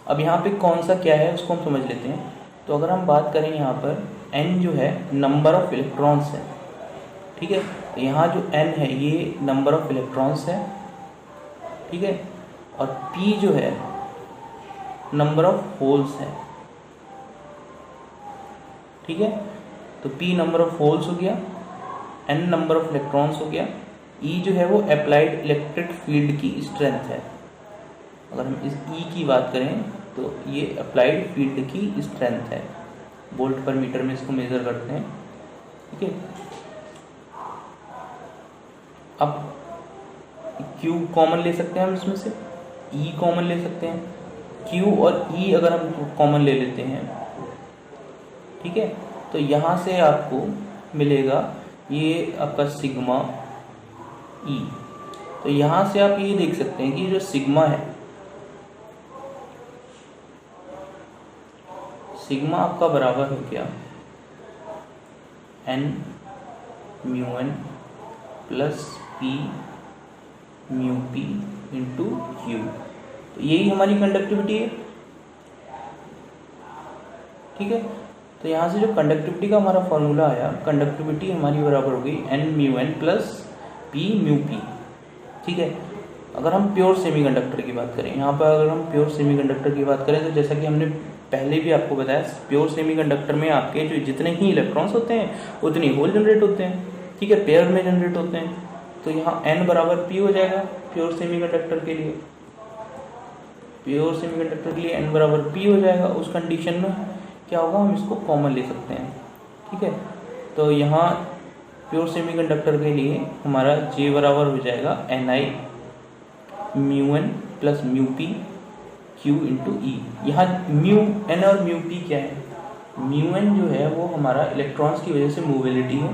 [SPEAKER 1] अब यहाँ पे कौन सा क्या है उसको हम समझ लेते हैं। तो अगर हम बात करें यहाँ पर n जो है नंबर ऑफ इलेक्ट्रॉन्स है, ठीक है। तो यहाँ जो n है ये नंबर ऑफ इलेक्ट्रॉन्स है, ठीक है। और p जो है नंबर ऑफ होल्स है, ठीक है। तो p नंबर ऑफ होल्स हो गया, n नंबर ऑफ इलेक्ट्रॉन्स हो गया, E जो है वो अप्लाइड इलेक्ट्रिक फील्ड की स्ट्रेंथ है। अगर हम इस E की बात करें तो ये अप्लाइड फील्ड की स्ट्रेंथ है, वोल्ट पर मीटर में इसको मेजर करते हैं, ठीक है। अब Q कॉमन ले सकते हैं हम इसमें से, E कॉमन ले सकते हैं, Q और E अगर हम कॉमन ले लेते हैं, ठीक है, तो यहाँ से आपको मिलेगा ये आपका सिग्मा E। तो यहाँ से आप ये देख सकते हैं कि जो सिग्मा है, सिग्मा आपका बराबर हो गया n mu n plus p mu p into Q. तो यही हमारी कंडक्टिविटी है, ठीक है। तो यहाँ से जो कंडक्टिविटी का हमारा फॉर्मूला आया, कंडक्टिविटी हमारी बराबर हो गई n mu n plus p mu p, ठीक है। अगर हम प्योर सेमीकंडक्टर की बात करें, यहाँ पर अगर हम प्योर सेमीकंडक्टर की बात करें तो जैसा कि हमने पहले भी आपको बताया, प्योर सेमीकंडक्टर में आपके जो जितने ही इलेक्ट्रॉन्स होते हैं उतने होल जनरेट होते हैं, ठीक है, पेयर में जनरेट होते हैं। तो यहाँ n बराबर p हो जाएगा प्योर सेमीकंडक्टर के लिए, प्योर सेमीकंडक्टर के लिए n बराबर p हो जाएगा। उस कंडीशन में क्या होगा, हम इसको कॉमन ले सकते हैं, ठीक है। तो यहाँ प्योर सेमीकंडक्टर के लिए हमारा J बराबर हो जाएगा Ni mu n plus mu p Q into e. यहाँ म्यू n और म्यू p क्या है, म्यू n जो है वो हमारा इलेक्ट्रॉन्स की वजह से मूविलिटी है,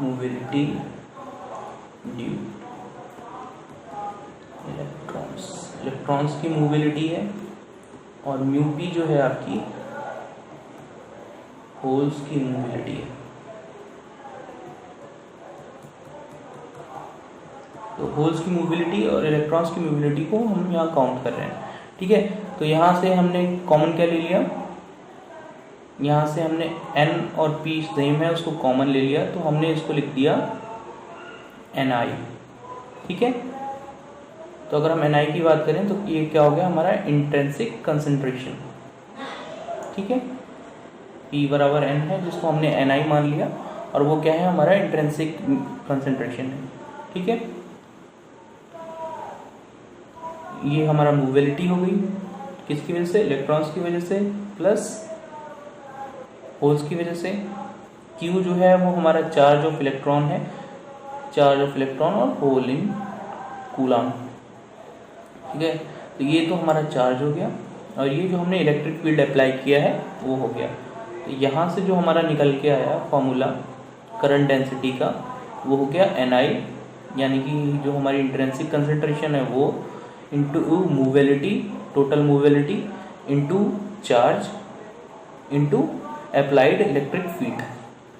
[SPEAKER 1] मूविलिटी ड्यू इलेक्ट्रॉन्स, इलेक्ट्रॉन्स की मूविलिटी है। और म्यू p जो है आपकी होल्स की मूविलिटी है। तो होल्स की मूविलिटी और इलेक्ट्रॉन्स की मूविलिटी को हम यहाँ काउंट कर रहे हैं, ठीक है। तो यहाँ से हमने कॉमन क्या ले लिया, यहाँ से हमने n और p सेम है उसको कॉमन ले लिया, तो हमने इसको लिख दिया Ni, ठीक है। तो अगर हम Ni की बात करें तो ये क्या हो गया हमारा इंट्रिंसिक कंसंट्रेशन, ठीक है। P बराबर n है जिसको हमने Ni मान लिया, और वो क्या है हमारा इंट्रिंसिक कंसंट्रेशन है, ठीक है। ये हमारा मूविलिटी हो गई, किसकी वजह से, इलेक्ट्रॉन्स की वजह से प्लस होल्स की वजह से। Q जो है वो हमारा चार्ज ऑफ इलेक्ट्रॉन है, चार्ज ऑफ इलेक्ट्रॉन और होल इन कूलम, ठीक है। तो ये तो हमारा चार्ज हो गया, और ये जो हमने इलेक्ट्रिक फील्ड अप्लाई किया है वो हो गया। तो यहाँ से जो हमारा निकल के आया फॉर्मूला करंट डेंसिटी का, वो हो गया Ni, यानी कि जो हमारी इंट्रिंसिक कंसंट्रेशन है वो into mobility, total mobility into charge into applied electric field,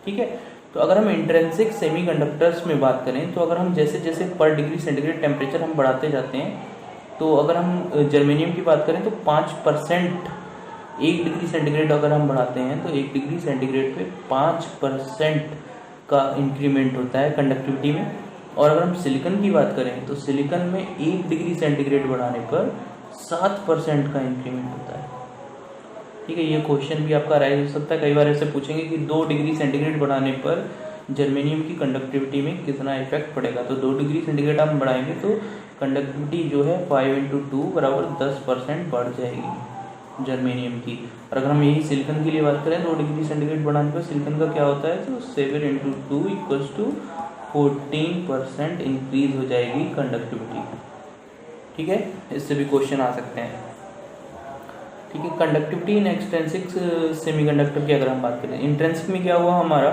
[SPEAKER 1] ठीक है। तो अगर हम इंट्रिंसिक सेमीकंडक्टर्स में बात करें तो अगर हम जैसे जैसे पर डिग्री सेंटीग्रेड टेम्परेचर हम बढ़ाते जाते हैं, तो अगर हम जर्मेनियम की बात करें तो 5%, 1 डिग्री सेंटीग्रेड अगर हम बढ़ाते हैं तो 1 डिग्री सेंटीग्रेड पे 5% का इंक्रीमेंट होता है कंडक्टिविटी में। और अगर हम सिलिकॉन की बात करें तो सिलिकॉन में 1 डिग्री सेंटीग्रेड बढ़ाने पर 7% का इंक्रीमेंट होता है, ठीक है। ये क्वेश्चन भी आपका राइज हो सकता है, कई बार ऐसे पूछेंगे कि 2 डिग्री सेंटीग्रेड बढ़ाने पर जर्मेनियम की कंडक्टिविटी में कितना इफेक्ट पड़ेगा। तो 2 डिग्री सेंटीग्रेड हम बढ़ाएंगे तो कंडक्टिविटी जो है 5 × 2 बराबर 10% बढ़ जाएगी जर्मेनियम की। और अगर हम यही सिलिकॉन के लिए बात करें 2 डिग्री सेंटीग्रेड बढ़ाने पर सिलिकॉन का क्या होता है, तो 7 × 2 = 14% इंक्रीज हो जाएगी कंडक्टिविटी, ठीक है। इससे भी क्वेश्चन आ सकते हैं, ठीक है। कंडक्टिविटी इन एक्सट्रिंसिक सेमीकंडक्टर की अगर हम बात करें, इंट्रिंसिक में क्या हुआ हमारा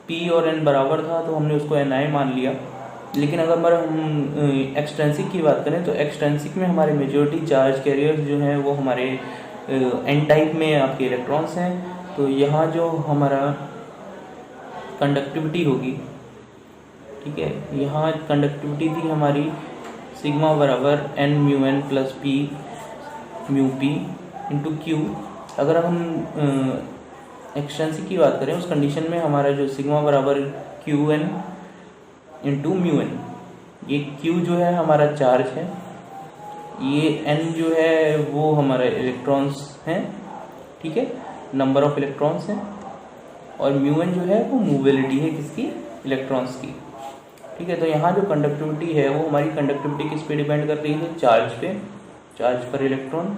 [SPEAKER 1] P और N बराबर था तो हमने उसको Ni मान लिया। लेकिन अगर हम एक्सट्रिंसिक की बात करें तो एक्सट्रिंसिक में हमारे मेजॉरिटी चार्ज कैरियर्स जो हैं वो हमारे N टाइप में आपके इलेक्ट्रॉन्स हैं। तो यहाँ जो हमारा कंडक्टिविटी होगी, ठीक है, यहाँ कंडक्टिविटी थी हमारी सिग्मा बराबर N mu N plus P mu P into Q. अगर हम एक्सटेंसिव की बात करें उस कंडीशन में हमारा जो सिग्मा बराबर Q N into mu N, ये क्यू जो है हमारा चार्ज है, ये एन जो है वो हमारा इलेक्ट्रॉन्स हैं, ठीक है, नंबर ऑफ इलेक्ट्रॉन्स हैं, और म्यू एन जो है वो मूवेलिटी है किसकी, इलेक्ट्रॉन्स की, ठीक है। तो यहाँ जो कंडक्टिविटी है वो हमारी कंडक्टिविटी किस पे डिपेंड कर रही है, चार्ज पे, चार्ज पर इलेक्ट्रॉन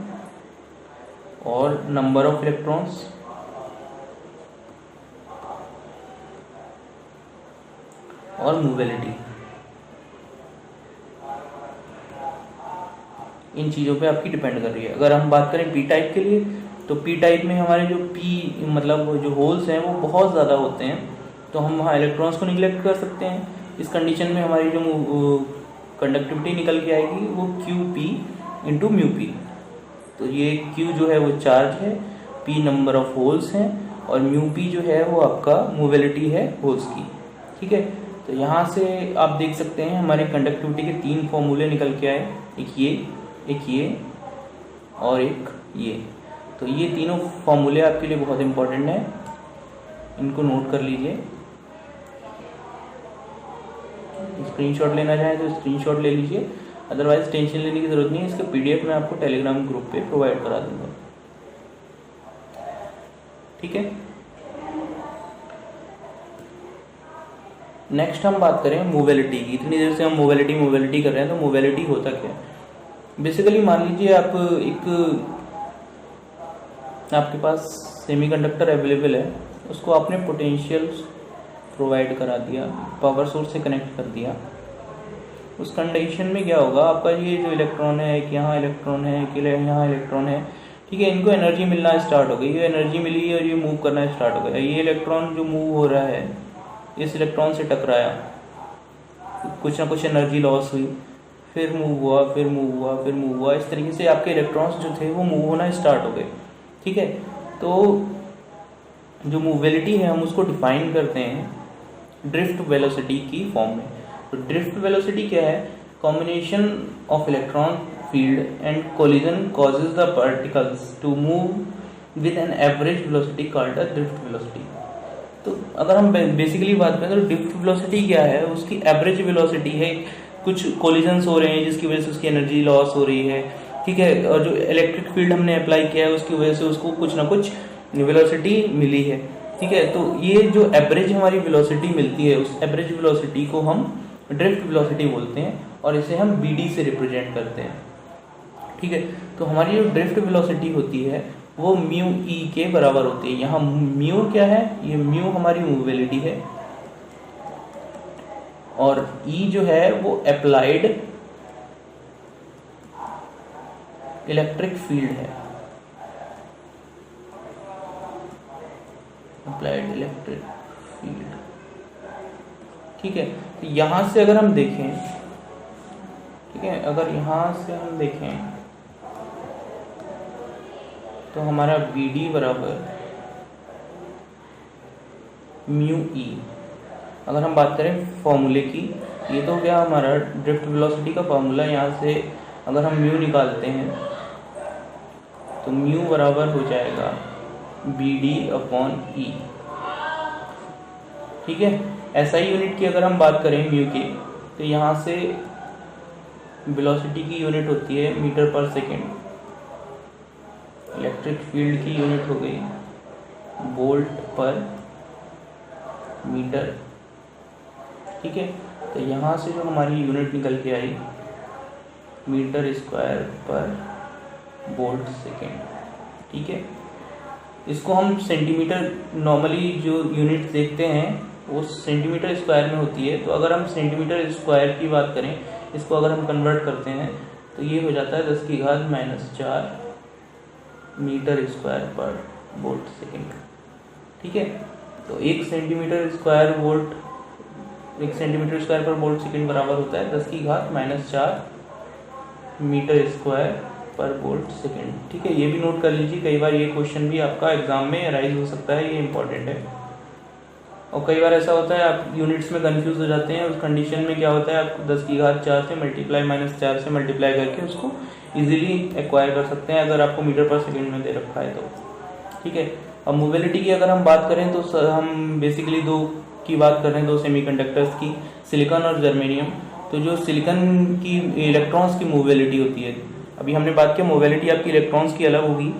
[SPEAKER 1] और नंबर ऑफ इलेक्ट्रॉन्स और मूवेलिटी, इन चीज़ों पे आपकी डिपेंड कर रही है। अगर हम बात करें पी टाइप के लिए, तो पी टाइप में हमारे जो पी मतलब जो होल्स हैं वो बहुत ज़्यादा होते हैं, तो हम वहाँ इलेक्ट्रॉन्स को निगलेक्ट कर सकते हैं। इस कंडीशन में हमारी जो कंडक्टिविटी निकल के आएगी वो Q P into mu P. तो ये क्यू जो है वो चार्ज है, पी नंबर ऑफ होल्स हैं, और म्यू पी जो है वो आपका मूवेलिटी है होल्स की, ठीक है। तो यहाँ से आप देख सकते हैं हमारे कंडक्टिविटी के 3 फॉर्मूले निकल के आए, एक ये और एक ये। तो ये तीनों फॉर्मूले आपके लिए बहुत इंपॉर्टेंट है, इनको नोट कर लीजिए। स्क्रीनशॉट लेना चाहें तो स्क्रीनशॉट ले लीजिए, अदरवाइज टेंशन लेने की जरूरत नहीं है, इसके पीडीएफ मैं आपको टेलीग्राम ग्रुप पे प्रोवाइड करा दूंगा, ठीक है। नेक्स्ट हम बात करें मोबिलिटी की। इतनी देर से हम मोबिलिटी कर रहे हैं, तो मोबिलिटी होता क्या है। बेसिकली मान लीजिए आपके पास सेमीकंडक्टर अवेलेबल है, उसको आपने पोटेंशियल प्रोवाइड करा दिया, पावर सोर्स से कनेक्ट कर दिया। उस कंडीशन में क्या होगा, आपका ये जो इलेक्ट्रॉन है, एक यहाँ इलेक्ट्रॉन है, एक यहाँ इलेक्ट्रॉन है, ठीक है, इनको एनर्जी मिलना स्टार्ट हो गई, ये एनर्जी मिली और ये मूव करना स्टार्ट हो गया। ये इलेक्ट्रॉन जो मूव हो रहा है इस इलेक्ट्रॉन से टकराया, कुछ ना कुछ एनर्जी लॉस हुई, फिर मूव हुआ, फिर मूव हुआ, फिर मूव हुआ, इस तरीके से आपके इलेक्ट्रॉन्स जो थे वो मूव होना स्टार्ट हो गए, ठीक है। तो जो मूवेलिटी है हम उसको डिफाइन करते हैं ड्रिफ्ट वेलोसिटी की फॉर्म में। तो ड्रिफ्ट वेलोसिटी क्या है, combination of electron field and collision causes the particles to move with an average velocity called the drift velocity. तो अगर हम बेसिकली बात करें तो ड्रिफ्ट वेलोसिटी क्या है, उसकी एवरेज वेलोसिटी है, कुछ कोलिजन्स हो रहे हैं जिसकी वजह से उसकी एनर्जी लॉस हो रही है, ठीक है, और जो इलेक्ट्रिक फील्ड हमने अप्लाई किया है उसकी वजह से उसको कुछ ना कुछ वेलोसिटी मिली है, ठीक है। तो ये जो एवरेज हमारी वेलोसिटी मिलती है, उस एवरेज वेलोसिटी को हम ड्रिफ्ट वेलोसिटी बोलते हैं, और इसे हम BD से रिप्रेजेंट करते हैं, ठीक है। तो हमारी जो ड्रिफ्ट वेलोसिटी होती है वो म्यू ई के बराबर होती है। यहाँ म्यू क्या है, ये म्यू हमारी मूवेलिटी है, और ई जो है वो अप्लाइड इलेक्ट्रिक फील्ड है, अप्लाइड इलेक्ट्रिक फील्ड, ठीक है। तो यहां से अगर हम देखें, ठीक है, अगर यहां से हम देखें तो हमारा BD बराबर म्यू ई। अगर हम बात करें फॉर्मूले की, ये तो क्या हमारा ड्रिफ्ट वेलोसिटी का फॉर्मूला, यहाँ से अगर हम म्यू निकालते हैं तो म्यू बराबर हो जाएगा BD अपॉन ई, ठीक है। SI यूनिट की अगर हम बात करें म्यू की, तो यहाँ से वेलोसिटी की यूनिट होती है मीटर पर सेकेंड, इलेक्ट्रिक फील्ड की यूनिट हो गई वोल्ट पर मीटर, ठीक है। तो यहाँ से जो हमारी यूनिट निकल के आई मीटर स्क्वायर पर वोल्ट सेकेंड, ठीक है। इसको हम सेंटीमीटर, नॉर्मली जो यूनिट देखते हैं वो सेंटीमीटर स्क्वायर में होती है, तो अगर हम सेंटीमीटर स्क्वायर की बात करें, इसको अगर हम कन्वर्ट करते हैं तो ये हो जाता है 10 की घात -4 मीटर स्क्वायर पर वोल्ट सेकेंड, ठीक है। तो 1 सेंटीमीटर स्क्वायर पर वोल्ट सेकेंड बराबर होता है 10 की घात -4 मीटर स्क्वायर पर वोल्ट सेकेंड, ठीक है। ये भी नोट कर लीजिए, कई बार ये क्वेश्चन भी आपका एग्जाम में अराइज हो सकता है, ये इंपॉर्टेंट है। और कई बार ऐसा होता है आप यूनिट्स में कंफ्यूज हो जाते हैं। उस कंडीशन में क्या होता है, आपको 10 की घात 4 से मल्टीप्लाई -4 से मल्टीप्लाई करके उसको इजीली एक्वायर कर सकते हैं अगर आपको मीटर पर सेकंड में दे रखा है तो। ठीक है, अब मोबिलिटी की अगर हम बात करें तो हम बेसिकली दो की बात कर रहे हैं, दो सेमीकंडक्टर्स की, सिलिकॉन और जर्मेनियम। तो जो सिलिकॉन की इलेक्ट्रॉन्स की मोबिलिटी होती है, अभी हमने बात किया मोबिलिटी आपकी इलेक्ट्रॉन्स की अलग होगी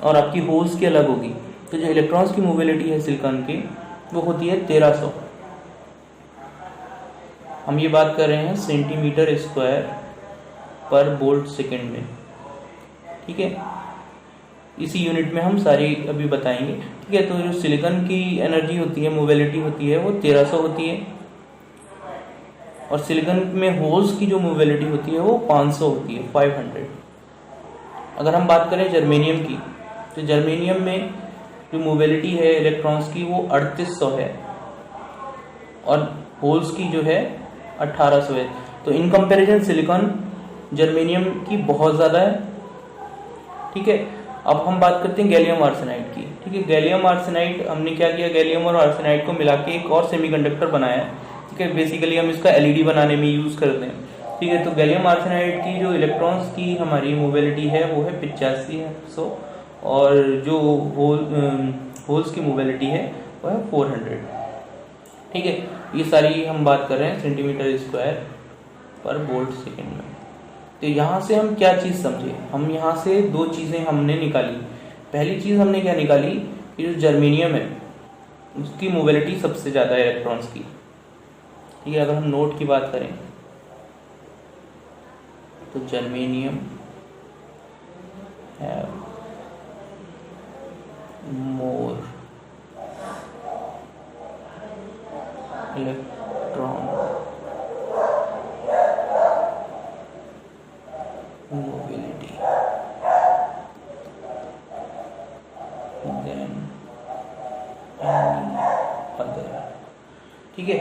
[SPEAKER 1] और आपकी होल्स की अलग होगी। तो जो इलेक्ट्रॉन्स की मोबिलिटी है सिलिकॉन की वो होती है 1300। हम ये बात कर रहे हैं सेंटीमीटर स्क्वायर पर वोल्ट सेकेंड में। ठीक है, इसी यूनिट में हम सारी अभी बताएंगे। ठीक है, तो जो सिलिकॉन की एनर्जी होती है, मोबिलिटी होती है, वो 1300 होती है और सिलिकॉन में होल्स की जो मोबिलिटी होती है वो 500 होती है, 500। अगर हम बात करें जर्मेनियम की, तो जर्मेनियम में जो मोबिलिटी है इलेक्ट्रॉन्स की वो 3800 है और होल्स की जो है 1800 है। तो इन कंपैरिजन सिलिकॉन जर्मेनियम की बहुत ज़्यादा है। ठीक है, अब हम बात करते हैं गैलियम आर्सेनाइड की। ठीक है, गैलियम आर्सेनाइड हमने क्या किया, गैलियम और आर्सेनाइड को मिला के एक और सेमीकंडक्टर बनाया है। ठीक है, बेसिकली हम इसका एलईडी बनाने में यूज़ करते हैं। ठीक है, तो गैलियम आर्सेनाइड की जो इलेक्ट्रॉन्स की हमारी मोबिलिटी है वो है 8500 और जो होल्स की मोबिलिटी है वो है 400। ठीक है, ये सारी हम बात कर रहे हैं सेंटीमीटर स्क्वायर पर वोल्ट सेकेंड में। तो यहाँ से हम क्या चीज़ समझे, हम यहाँ से दो चीज़ें हमने निकाली। पहली चीज़ हमने क्या निकाली कि जो जर्मेनियम है उसकी मोबिलिटी सबसे ज़्यादा है इलेक्ट्रॉन्स की। ठीक है, अगर हम नोट की बात करें तो जर्मेनियम है more electron mobility than any other. ठीक है,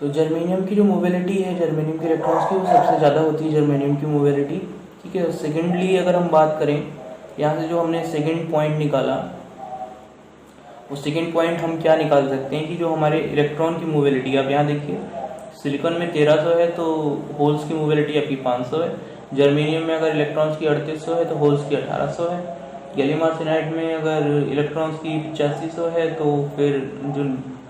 [SPEAKER 1] तो जर्मेनियम की जो मोबिलिटी है, जर्मेनियम के इलेक्ट्रॉन्स की, वो सबसे ज़्यादा होती है जर्मेनियम की मोबिलिटी। ठीक है, सेकेंडली अगर हम बात करें, यहाँ से जो हमने सेकेंड पॉइंट निकाला, वो सेकेंड पॉइंट हम क्या निकाल सकते हैं कि जो हमारे इलेक्ट्रॉन की मोबिलिटी, आप यहाँ देखिए सिलिकॉन में 1300 है तो होल्स की मोबिलिटी आपकी 500 है। जर्मेनियम में अगर इलेक्ट्रॉन्स की 3800 है तो होल्स की 1800 है। गैलियम आर्सेनाइड में अगर इलेक्ट्रॉन्स की 8500 है तो फिर जो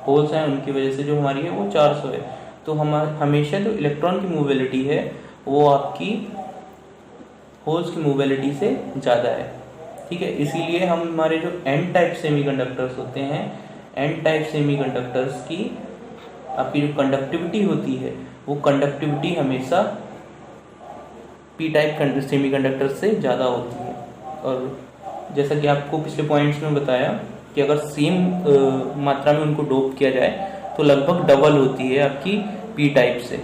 [SPEAKER 1] होल्स हैं उनकी वजह से जो हमारी है वो 400 है। तो हम हमेशा जो इलेक्ट्रॉन की मोबिलिटी है वो आपकी होल्स की मोबिलिटी से ज़्यादा है। ठीक है, इसीलिए हम हमारे जो एन टाइप सेमीकंडक्टर्स होते हैं, एन टाइप सेमीकंडक्टर्स की आपकी जो कंडक्टिविटी होती है वो कंडक्टिविटी हमेशा पी टाइप सेमीकंडक्टर से ज़्यादा होती है। और जैसा कि आपको पिछले पॉइंट्स में बताया कि अगर सेम मात्रा में उनको डोप किया जाए तो लगभग डबल होती है आपकी पी टाइप से।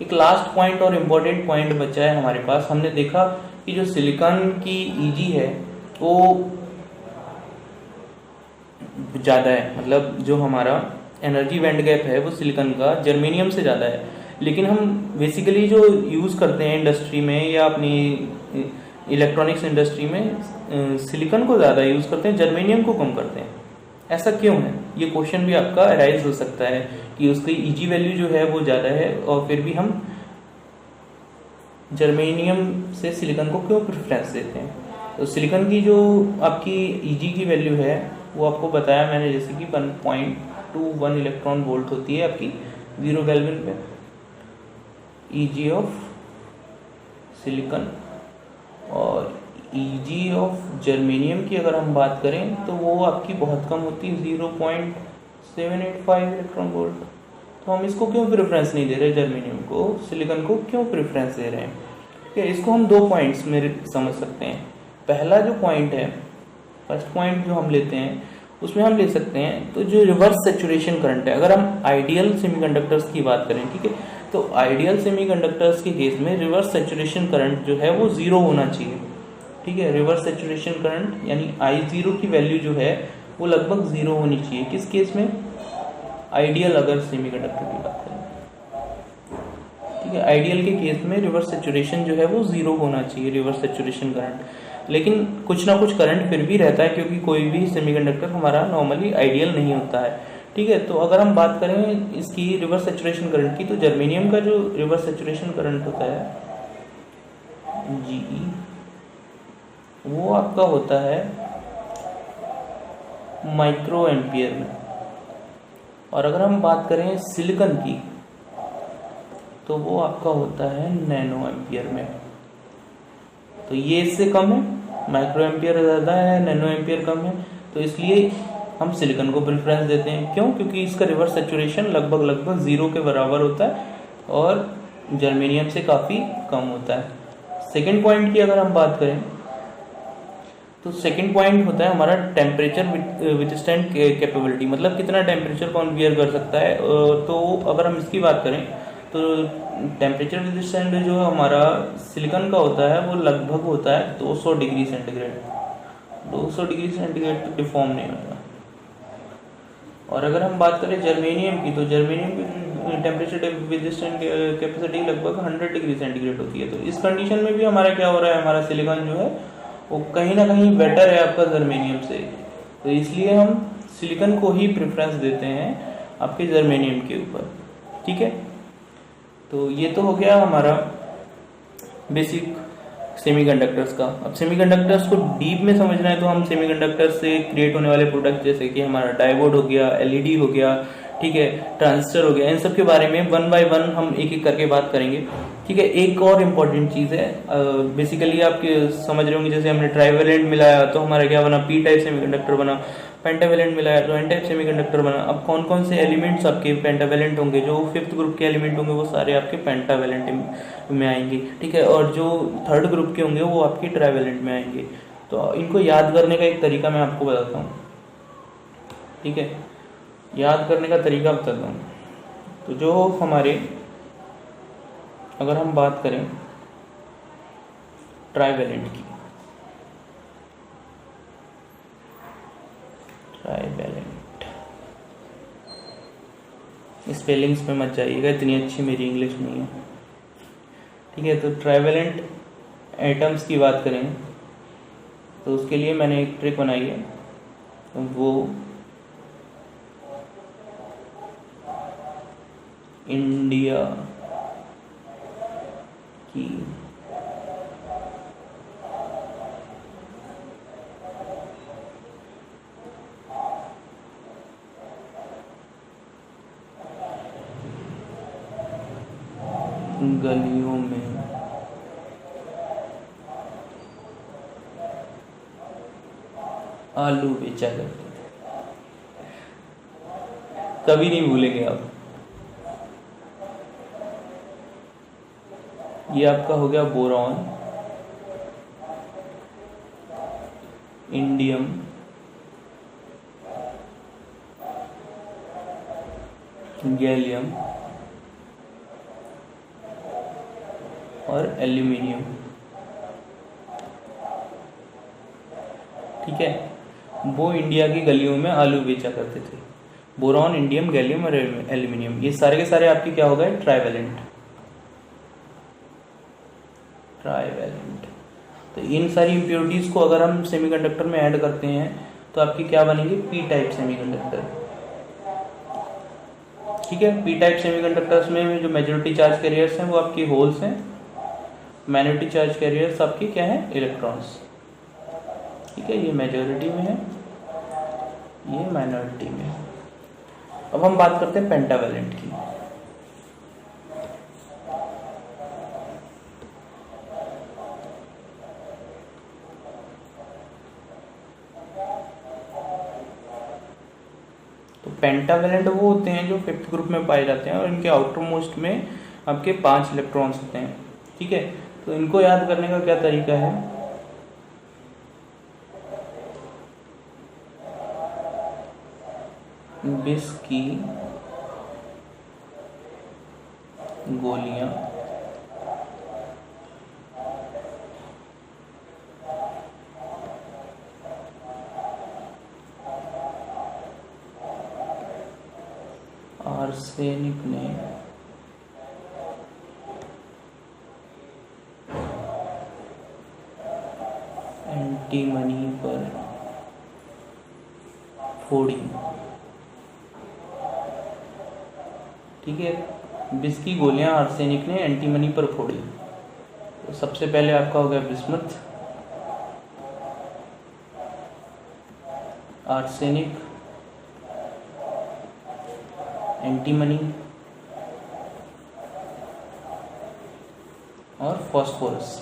[SPEAKER 1] एक लास्ट पॉइंट और इम्पोर्टेंट पॉइंट बचा है हमारे पास। हमने देखा कि जो सिलिकॉन की ईजी है वो ज़्यादा है, मतलब जो हमारा एनर्जी बैंड गैप है वो सिलिकॉन का जर्मेनियम से ज़्यादा है। लेकिन हम बेसिकली जो यूज़ करते हैं इंडस्ट्री में या अपनी इलेक्ट्रॉनिक्स इंडस्ट्री में सिलिकॉन को ज़्यादा यूज़ करते हैं, जर्मेनियम को कम करते हैं। ऐसा क्यों है, ये क्वेश्चन भी आपका अराइज हो सकता है कि उसकी ईजी वैल्यू जो है वो ज़्यादा है और फिर भी हम जर्मेनियम से सिलिकॉन को क्यों प्रेफरेंस देते हैं। तो सिलिकॉन की जो आपकी ईजी की वैल्यू है वो आपको बताया मैंने, जैसे कि 1.21 इलेक्ट्रॉन वोल्ट होती है आपकी 0 केल्विन पे ईजी ऑफ सिलिकॉन। और ईजी ऑफ जर्मेनियम की अगर हम बात करें तो वो आपकी बहुत कम होती है, 0.785 इलेक्ट्रॉन वोल्ट। तो हम इसको क्यों प्रेफरेंस नहीं दे रहे, जर्मेनियम को, सिलिकॉन को क्यों प्रेफरेंस दे रहे हैं। ठीक है, इसको हम 2 पॉइंट्स में समझ सकते हैं। पहला जो पॉइंट है, फर्स्ट पॉइंट जो हम लेते हैं उसमें हम ले सकते हैं तो जो रिवर्स सेचुरेशन करंट है, अगर हम आइडियल सेमीकंडक्टर्स की बात करें, ठीक है, तो आइडियल सेमीकंडक्टर्स के केस में रिवर्स सेचुरेशन करंट जो है वो 0 होना चाहिए। ठीक है, रिवर्स सेचुरेशन करंट यानी I0 की वैल्यू जो है वो लगभग 0 होनी चाहिए। किस केस में, आइडियल अगर सेमीकंडक्टर की बात करें, ठीक है, आइडियल के केस में रिवर्स सेचुरेशन जो है वो 0 होना चाहिए, रिवर्स सेचुरेशन करंट। लेकिन कुछ ना कुछ करंट फिर भी रहता है, क्योंकि कोई भी सेमीकंडक्टर हमारा नॉर्मली आइडियल नहीं होता है। ठीक है, तो अगर हम बात करें इसकी रिवर्स सैचुरेशन करंट की, तो जर्मेनियम का जो रिवर्स सैचुरेशन करंट होता है जीई, वो आपका होता है माइक्रो एम्पियर में। और अगर हम बात करें सिलिकॉन की, तो वो आपका होता है नैनो एम्पियर में। तो ये इससे कम है, माइक्रो एम्पियर ज़्यादा है, नैनो एम्पियर कम है, तो इसलिए हम सिलिकॉन को प्रेफरेंस देते हैं। क्यों? क्योंकि इसका रिवर्स सैचुरेशन लगभग 0 के बराबर होता है और जर्मेनियम से काफ़ी कम होता है। सेकेंड पॉइंट की अगर हम बात करें, तो सेकेंड पॉइंट होता है हमारा टेम्परेचर विथस्टैंड कैपेबिलिटी, मतलब कितना टेम्परेचर कौन बियर कर सकता है। तो अगर हम इसकी बात करें, तो टेम्परेचर विथस्टैंड जो हमारा सिलिकॉन का होता है वो लगभग होता है 200 डिग्री सेंटीग्रेड। 200 डिग्री सेंटीग्रेड तो डिफॉर्म नहीं होता। और अगर हम बात करें जर्मेनियम की, तो जर्मेनियम की टेम्परेचर विथस्टैंड कैपेसिटी लगभग 100 डिग्री सेंटीग्रेड होती है। तो इस कंडीशन में भी हमारा क्या हो रहा है, हमारा सिलिकॉन जो है वो कहीं ना कहीं बेटर है आपका जर्मेनियम से। तो इसलिए हम सिलिकॉन को ही प्रेफरेंस देते हैं आपके जर्मेनियम के ऊपर। ठीक है, तो ये तो हो गया हमारा बेसिक सेमीकंडक्टर्स का। अब सेमीकंडक्टर्स को डीप में समझना है, तो हम सेमीकंडक्टर्स से क्रिएट होने वाले प्रोडक्ट जैसे कि हमारा डायोड हो गया, एलईडी हो गया, ठीक है, ट्रांजिस्टर हो गया, इन सब के बारे में वन बाय वन हम एक एक करके बात करेंगे। ठीक है, एक और इम्पॉर्टेंट चीज़ है, बेसिकली आप समझ रहे होंगे, जैसे हमने ट्राइवेलेंट मिलाया तो हमारा क्या बना, पी टाइप सेमीकंडक्टर बना। पेंटावेलेंट मिलाया तो एन टाइप सेमीकंडक्टर बना। अब कौन कौन से एलिमेंट्स आपके पेंटावेलेंट होंगे, जो फिफ्थ ग्रुप के एलिमेंट होंगे वो सारे आपके पेंटावेलेंट में आएंगे। ठीक है, और जो थर्ड ग्रुप के होंगे वो आपके ट्राइवेलेंट में आएंगे। तो इनको याद करने का एक तरीका मैं आपको बताता हूँ। ठीक है, याद करने का तरीका बताता हूँ। तो जो हमारे, अगर हम बात करें ट्राइवेलेंट की, ट्राइवेलेंट, स्पेलिंग्स पे मत जाइएगा, इतनी अच्छी मेरी इंग्लिश नहीं है। ठीक है, तो ट्राइवेलेंट एटम्स की बात करें तो उसके लिए मैंने एक ट्रिक बनाई है, वो इंडिया की गलियों में आलू बेचा करते थे, कभी नहीं भूलेंगे आप। ये आपका हो गया बोरॉन, इंडियम, गैलियम और एल्यूमिनियम। ठीक है, वो इंडिया की गलियों में आलू बेचा करते थे। बोरॉन, इंडियम, गैलियम और एल्यूमिनियम, ये सारे के सारे आपके क्या हो गए, ट्राइवेलेंट। ट्राइवेलेंट, तो इन सारी इम्प्योरिटीज को अगर हम सेमीकंडक्टर में ऐड करते हैं तो आपकी क्या बनेंगे, पी टाइप सेमीकंडक्टर। ठीक है, पी टाइप सेमीकंडक्टर्स में जो मेजॉरिटी चार्ज कैरियर्स हैं वो आपकी होल्स हैं, माइनॉरिटी चार्ज कैरियर्स आपकी क्या है, इलेक्ट्रॉन्स। ठीक है, ये मेजॉरिटी में है, ये माइनॉरिटी में है। अब हम बात करते हैं पेंटावेलेंट की। तो पेंटावेलेंट वो होते हैं जो फिफ्थ ग्रुप में पाए जाते हैं और इनके आउटर मोस्ट में आपके 5 इलेक्ट्रॉन्स होते हैं। ठीक है, तो इनको याद करने का क्या तरीका है, विष की गोलियां आर्सेनिक ने अंदर फोड़ी, ठीक है। विष की गोलियां आर्सेनिक ने एंटीमनी पर फोड़ी। तो सबसे पहले आपका हो गया बिस्मुथ, आर्सेनिक, एंटीमनी और फॉस्फोरस।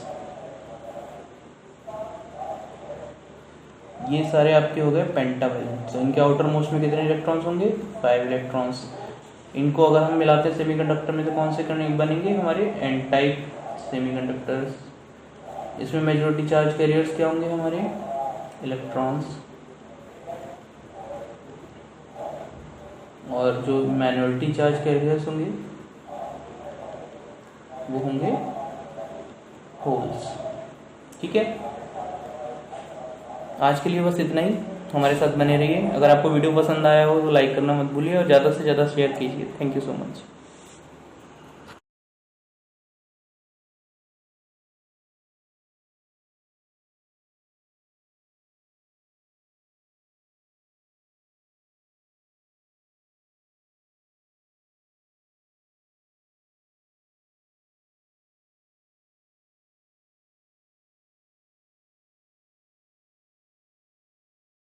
[SPEAKER 1] ये सारे आपके हो गए पेंटावैलेंट। तो इनके आउटर मोस्ट में कितने इलेक्ट्रॉन्स होंगे? 5 इलेक्ट्रॉन्स। इनको अगर हम मिलाते हैं सेमीकंडक्टर में तो कौन से बनेंगे? हमारे एन टाइप सेमीकंडक्टर्स। इसमें मेजॉरिटी चार्ज कैरियर्स क्या होंगे? हमारे इलेक्ट्रॉन्स। और जो माइनॉरिटी चार्ज कैरियर्स होंगे वो होंगे होल्स, ठीक है। आज के लिए बस इतना ही। हमारे साथ बने रहिए। अगर आपको वीडियो पसंद आया हो तो लाइक करना मत भूलिए और ज़्यादा से ज़्यादा शेयर कीजिए। Thank you so much.